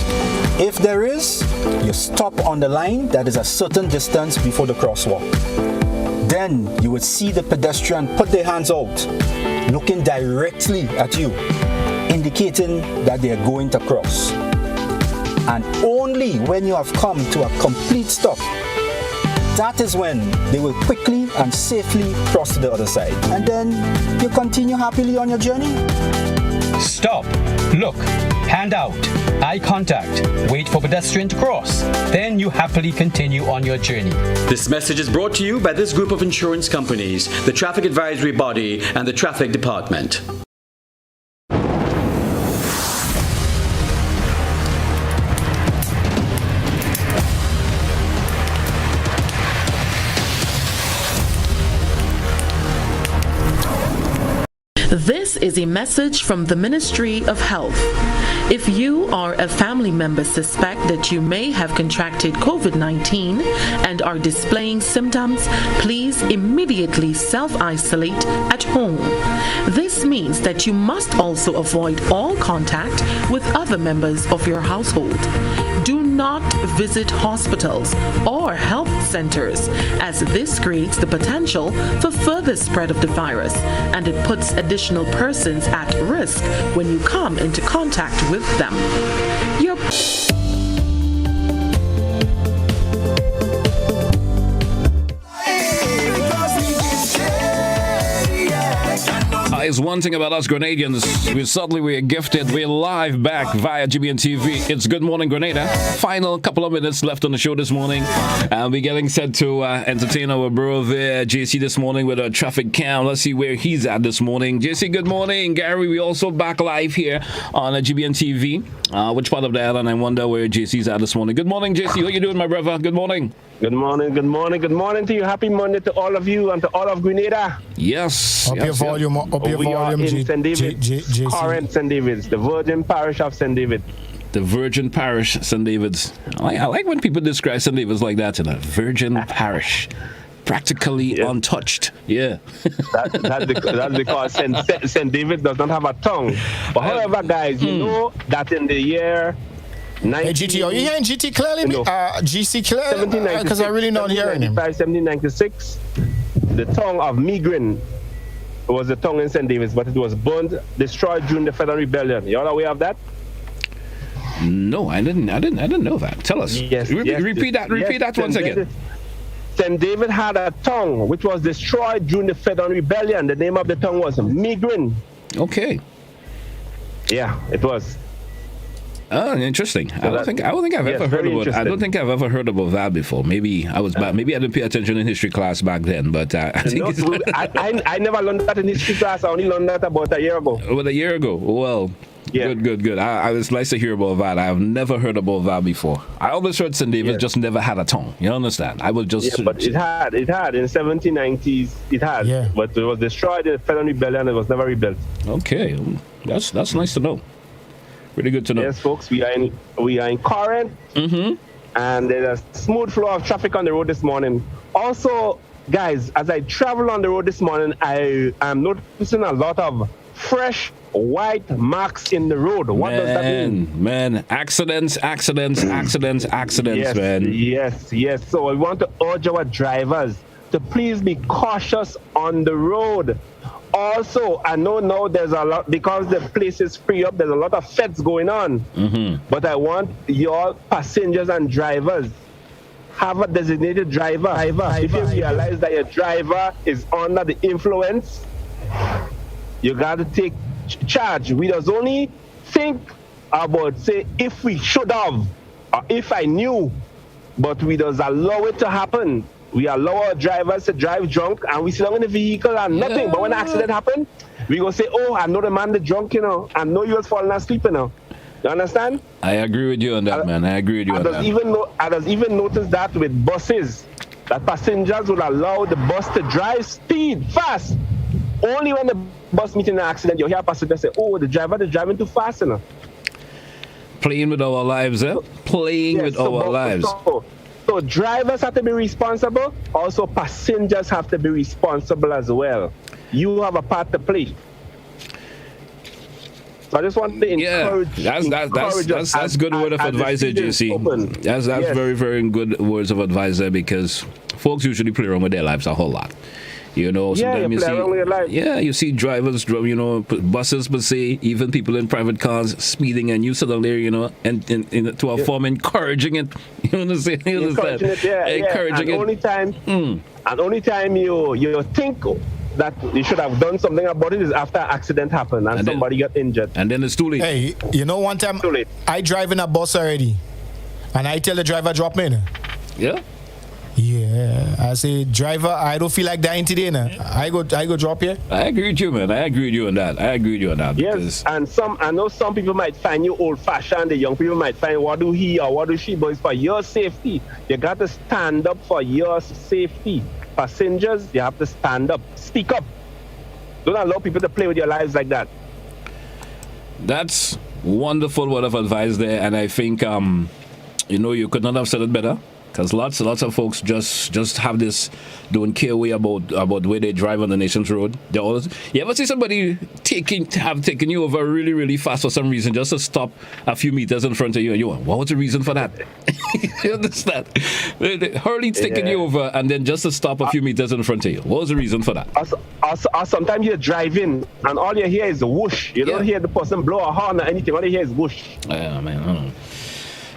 If there is, you stop on the line that is a certain distance before the crosswalk. Then you would see the pedestrian put their hands out, looking directly at you, indicating that they are going to cross. And only when you have come to a complete stop, that is when they will quickly and safely cross to the other side. And then you continue happily on your journey. Stop, look, hand out, eye contact, wait for pedestrian to cross. Then you happily continue on your journey. This message is brought to you by this group of insurance companies, the Traffic Advisory Body, and the Traffic Department. This is a message from the Ministry of Health. If you or a family member suspect that you may have contracted COVID-19 and are displaying symptoms, please immediately self-isolate at home. This means that you must also avoid all contact with other members of your household. Do not visit hospitals or health centers, as this creates the potential for further spread of the virus, and it puts additional persons at risk when you come into contact with them. Is one thing about us Grenadians, we're gifted. We're live back via GBN TV. It's Good Morning Grenada. Final couple of minutes left on the show this morning, and we're getting set to entertain our bro there, JC, this morning with a traffic cam. Let's see where he's at this morning. JC, good morning. Gary, we also back live here on GBN TV. Which part of the island? I wonder where JC's at this morning. Good morning, JC. How you doing, my brother? Good morning. Good morning to you. Happy Monday to all of you and to all of Grenada. Yes. Up your volume, we are in St. David's, current St. David's, the Virgin Parish of St. David. The Virgin Parish, St. David's. I like when people describe St. David's like that, in a Virgin Parish. practically untouched. Yeah. That's because St. David does not have a tongue. But however, guys, you know that in the year Hey, GT, are you hearing GT clearly? GC clearly? Because I really not hearing him. 1796, the tongue of Migrin was the tongue in St. David's, but it was burned, destroyed during the Federal Rebellion. You all aware of that? No, I didn't know that. Tell us. Yes, repeat that once again. St. David had a tongue which was destroyed during the Federal Rebellion. The name of the tongue was Migrin. Okay. Yeah, it was. Oh, interesting. I don't think I've ever heard about. I don't think I've ever heard about that before. Maybe I was bad. Maybe I didn't pay attention in history class back then. But I think I never learned that in history class. I only learned that about a year ago. About a year ago. Well, yeah. Good. I was nice to hear about that. I've never heard about that before. I always heard St. David just never had a tongue. You understand? I was just. Yeah, but it had in 1790s. It had. Yeah. But it was destroyed in the Federal Rebellion. It was never rebuilt. Okay, that's nice to know. Really good to know. Yes, folks, we are in Corinth, and there's a smooth flow of traffic on the road this morning. Also, guys, as I travel on the road this morning, I am noticing a lot of fresh white marks in the road. What does that mean? Man, accidents, yes, man. Yes. So I want to urge our drivers to please be cautious on the road. Also, I know now there's a lot, because the place is free up, there's a lot of feds going on. But I want your passengers and drivers, have a designated driver. If you realize that your driver is under the influence, you got to take charge. We just only think about, say, if we should have, or if I knew, but we just allow it to happen. We allow our drivers to drive drunk, and we sit down in the vehicle and nothing. But when an accident happens, we go say, oh, I know the man that drunk, I know you was falling asleep, You understand? I agree with you on that, man. I agree with you on that. I just even noticed that with buses, that passengers will allow the bus to drive fast. Only when the bus meets an accident, you hear a passenger say, oh, the driver is driving too fast, Playing with our lives, eh? Playing with our lives. So drivers have to be responsible. Also, passengers have to be responsible as well. You have a part to play. So I just want to encourage. That's good word of advice there, JC. That's very, very good words of advice there, because folks usually play around with their lives a whole lot. Sometimes you see drivers, buses, but say even people in private cars speeding, and you sit down there, and to a form encouraging it. You understand? Encouraging it. And only time you think that you should have done something about it is after an accident happened and somebody got injured. And then it's too late. Hey, one time I drive in a bus already, and I tell the driver, drop me in. Yeah. Yeah, I say, driver, I don't feel like dying today. I go drop you. I agree with you, man. I agree with you on that. Yes, and I know some people might find you old-fashioned. The young people might find, what do he or what do she? But it's for your safety. You got to stand up for your safety. Passengers, you have to stand up. Speak up. Don't allow people to play with your lives like that. That's wonderful word of advice there, and I think you could not have said it better. Because lots of folks just have this, don't care way about where they drive on the nation's road. They always, you ever see somebody taken you over really, really fast for some reason, just to stop a few meters in front of you, and you went, what was the reason for that? You understand? Hurley's taking you over, and then just to stop a few meters in front of you. What was the reason for that? Or sometimes you're driving, and all you hear is a whoosh. You don't hear the person blow a horn or anything. All you hear is whoosh. Yeah, man, I don't know.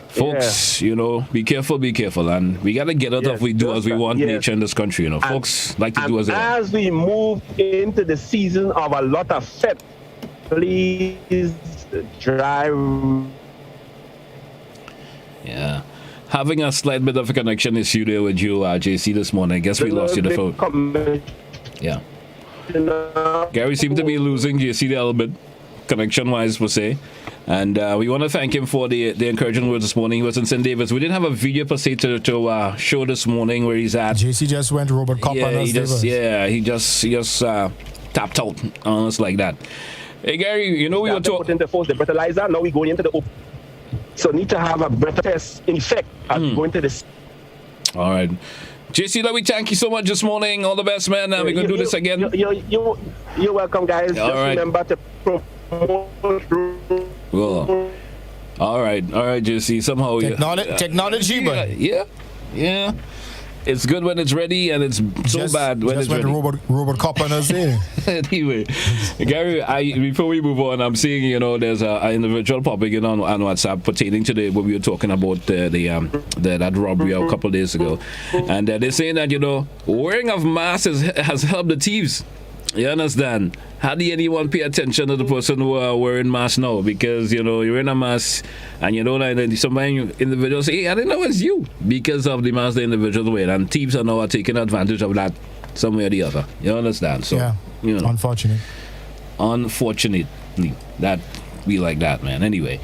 Folks, be careful, and we gotta get out of we do as we want nature in this country. Folks like to do as they want. As we move into the season of a lot of fete, please drive. Yeah, having a slight bit of a connection issue there with you, JC, this morning. I guess we lost you the phone. Yeah, Gary seemed to be losing JC a little bit, connection-wise, per se. And we want to thank him for the encouraging words this morning. He was in St. David's. We didn't have a video per se to show this morning where he's at. JC just went Robert Cop on us. He just tapped out on us like that. Hey Gary, we were talking into force the breathalyzer. Now we going into the open. So need to have a breath test in effect as we go into this. All right. JC, let me thank you so much this morning. All the best, man. We're going to do this again. You're welcome, guys. All Just right. remember to promote. Well, all right, JC. Somehow technology, but yeah. It's good when it's ready, and it's so bad when it's ready. Robot cop on us there. Anyway, Gary, before we move on, I'm seeing there's an individual popping in on WhatsApp pertaining to what we were talking about that robbery a couple of days ago, and they're saying that wearing of masks has helped the thieves. You understand? How do anyone pay attention to the person who are wearing masks now? Because you're in a mask and you don't identify. Some individuals say, "Hey, I didn't know it's you," because of the mask the individuals wear, and thieves are now taking advantage of that some way or the other. You understand? So unfortunately, that be like that, man. Anyway.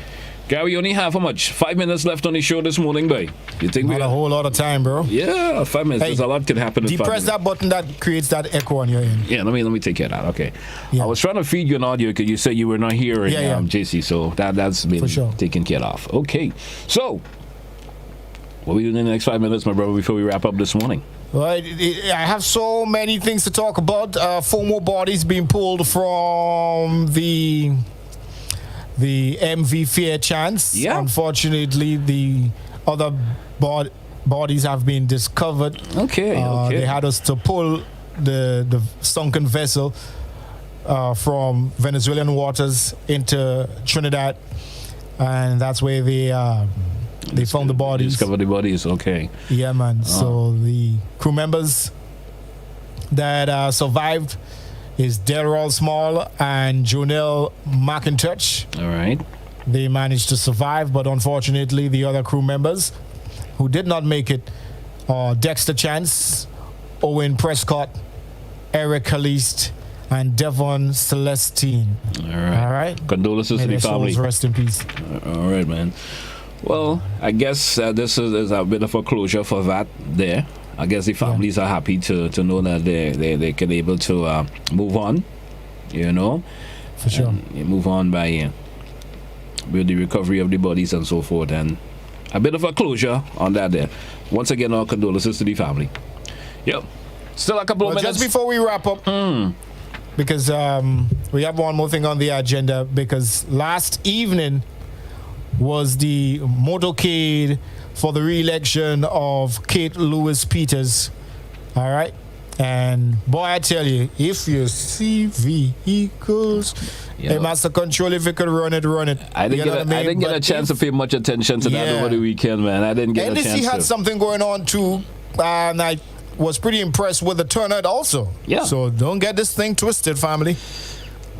Gary, we only have how much? 5 minutes left on the show this morning, boy. You think we got a whole lot of time, bro? Yeah, 5 minutes. There's a lot can happen in 5 minutes. Depress that button that creates that echo on your end. Yeah, let me take care of that. Okay. Yeah. I was trying to feed you an audio because you said you were not hearing JC, so that's been taken care of. Okay. So, what are we doing in the next 5 minutes, my brother, before we wrap up this morning? Well, I have so many things to talk about. 4 more bodies being pulled from the MV Fair Chance. Yeah. Unfortunately, the other bodies have been discovered. Okay. They had us to pull the sunken vessel from Venezuelan waters into Trinidad, and that's where they found the bodies. Discovered the bodies. Okay. Yeah, man. So the crew members that survived is Delroy Small and Jonelle McIntosh. All right. They managed to survive, but unfortunately, the other crew members who did not make it are Dexter Chance, Owen Prescott, Eric Caliste, and Devon Celestine. All right. Condolences to the family. Rest in peace. All right, man. Well, I guess this is a bit of a closure for that there. I guess the families are happy to know that they can able to move on, For sure. Move on by with the recovery of the bodies and so forth, and a bit of a closure on that there. Once again, our condolences to the family. Yep. Still a couple of minutes. Just before we wrap up, because we have one more thing on the agenda, because last evening was the motorcade for the re-election of Kate Lewis Peters. All right. And boy, I tell you, if you see vehicles, it must control. If you could run it. I didn't get a chance to pay much attention to that over the weekend, man. I didn't get a chance to. NDC had something going on too, and I was pretty impressed with the turnout also. Yeah. So don't get this thing twisted, family.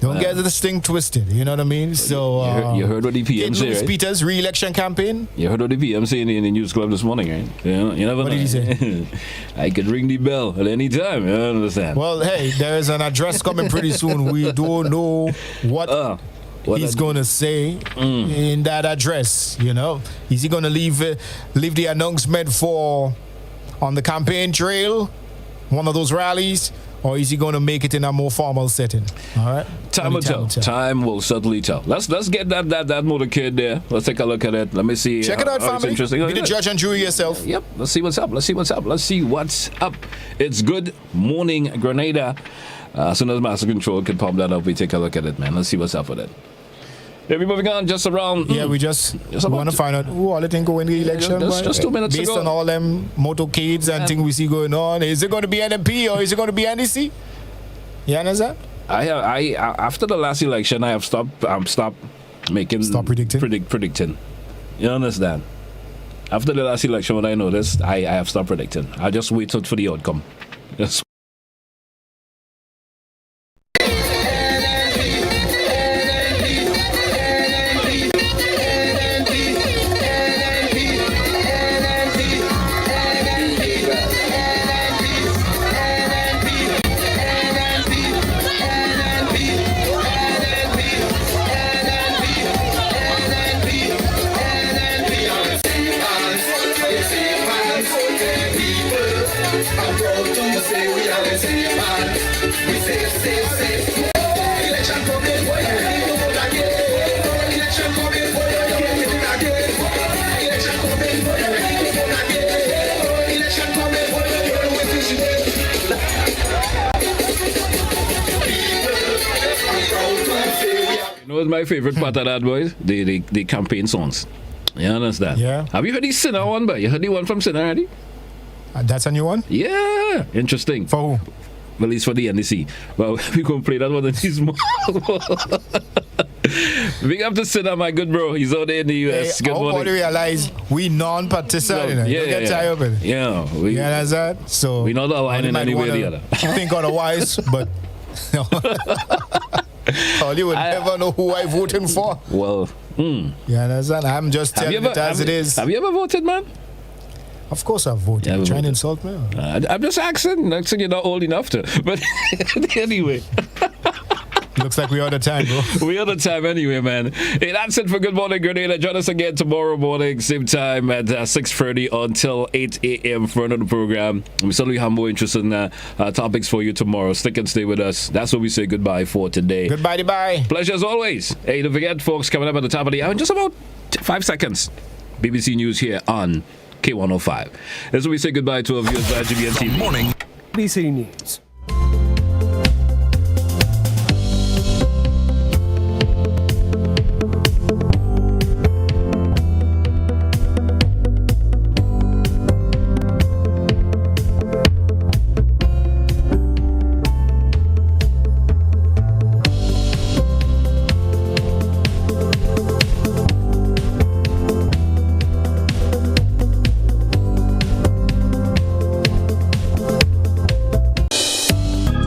Don't get this thing twisted. You know what I mean? So you heard what the PM said, right? Peters' re-election campaign. You heard what the PM saying in the news club this morning, right? You never know. What did he say? I could ring the bell at any time. You understand? Well, hey, there is an address coming pretty soon. We don't know what he's going to say in that address. Is he going to leave the announcement on the campaign trail, one of those rallies? Or is he going to make it in a more formal setting? All right. Time will tell. Time will certainly tell. Let's get that motorcade there. Let's take a look at it. Let me see. Check it out, family. Interesting. Be the judge and jury yourself. Yep. Let's see what's up. It's Good Morning Grenada. As soon as Master Control can pop that up, we take a look at it, man. Let's see what's up with it. Yeah, we're moving on just around. Yeah, we want to find out who all think go in the election. Just 2 minutes based ago. on all them motorcades and things we see going on. Is it going to be NMP or is it going to be NDC? You understand? I after the last election, I have stopped predicting. You understand? After the last election, when I noticed, I have stopped predicting. I just waited for the outcome. Just. I'm proud to say we was my favorite part of that, boys? The campaign songs. You understand? Yeah. Have you heard the Sinner one, but you heard the one from Sinner already? That's a new one? Yeah. Interesting. For who? Well, it's for the NDC. Well, we gonna play that one in this month. Big up to Sinner, my good bro. He's out there in the US. Hey, good morning. Everybody realize we non-participant. No, Don't get tired of it. Yeah. You understand? So we not aligning any way or the other. Think otherwise, but you would never know who I'm voting for. Well, you understand? I'm just telling it as it is. Have you ever voted, man? Of course I've voted. You're trying to insult me? I'm just asking. Next thing you're not old enough to. But anyway. Looks like we're out of time, bro. We're out of time anyway, man. Hey, that's it for Good Morning Grenada. Join us again tomorrow morning, same time at 6:30 until 8 a.m. for another program. We certainly have more interesting topics for you tomorrow. Stick and stay with us. That's what we say goodbye for today. Goodbye. Pleasure as always. Hey, don't forget, folks, coming up at the top of the hour in just about 5 seconds. BBC News here on K105. That's what we say goodbye to our viewers by GBN TV. Morning. BBC News.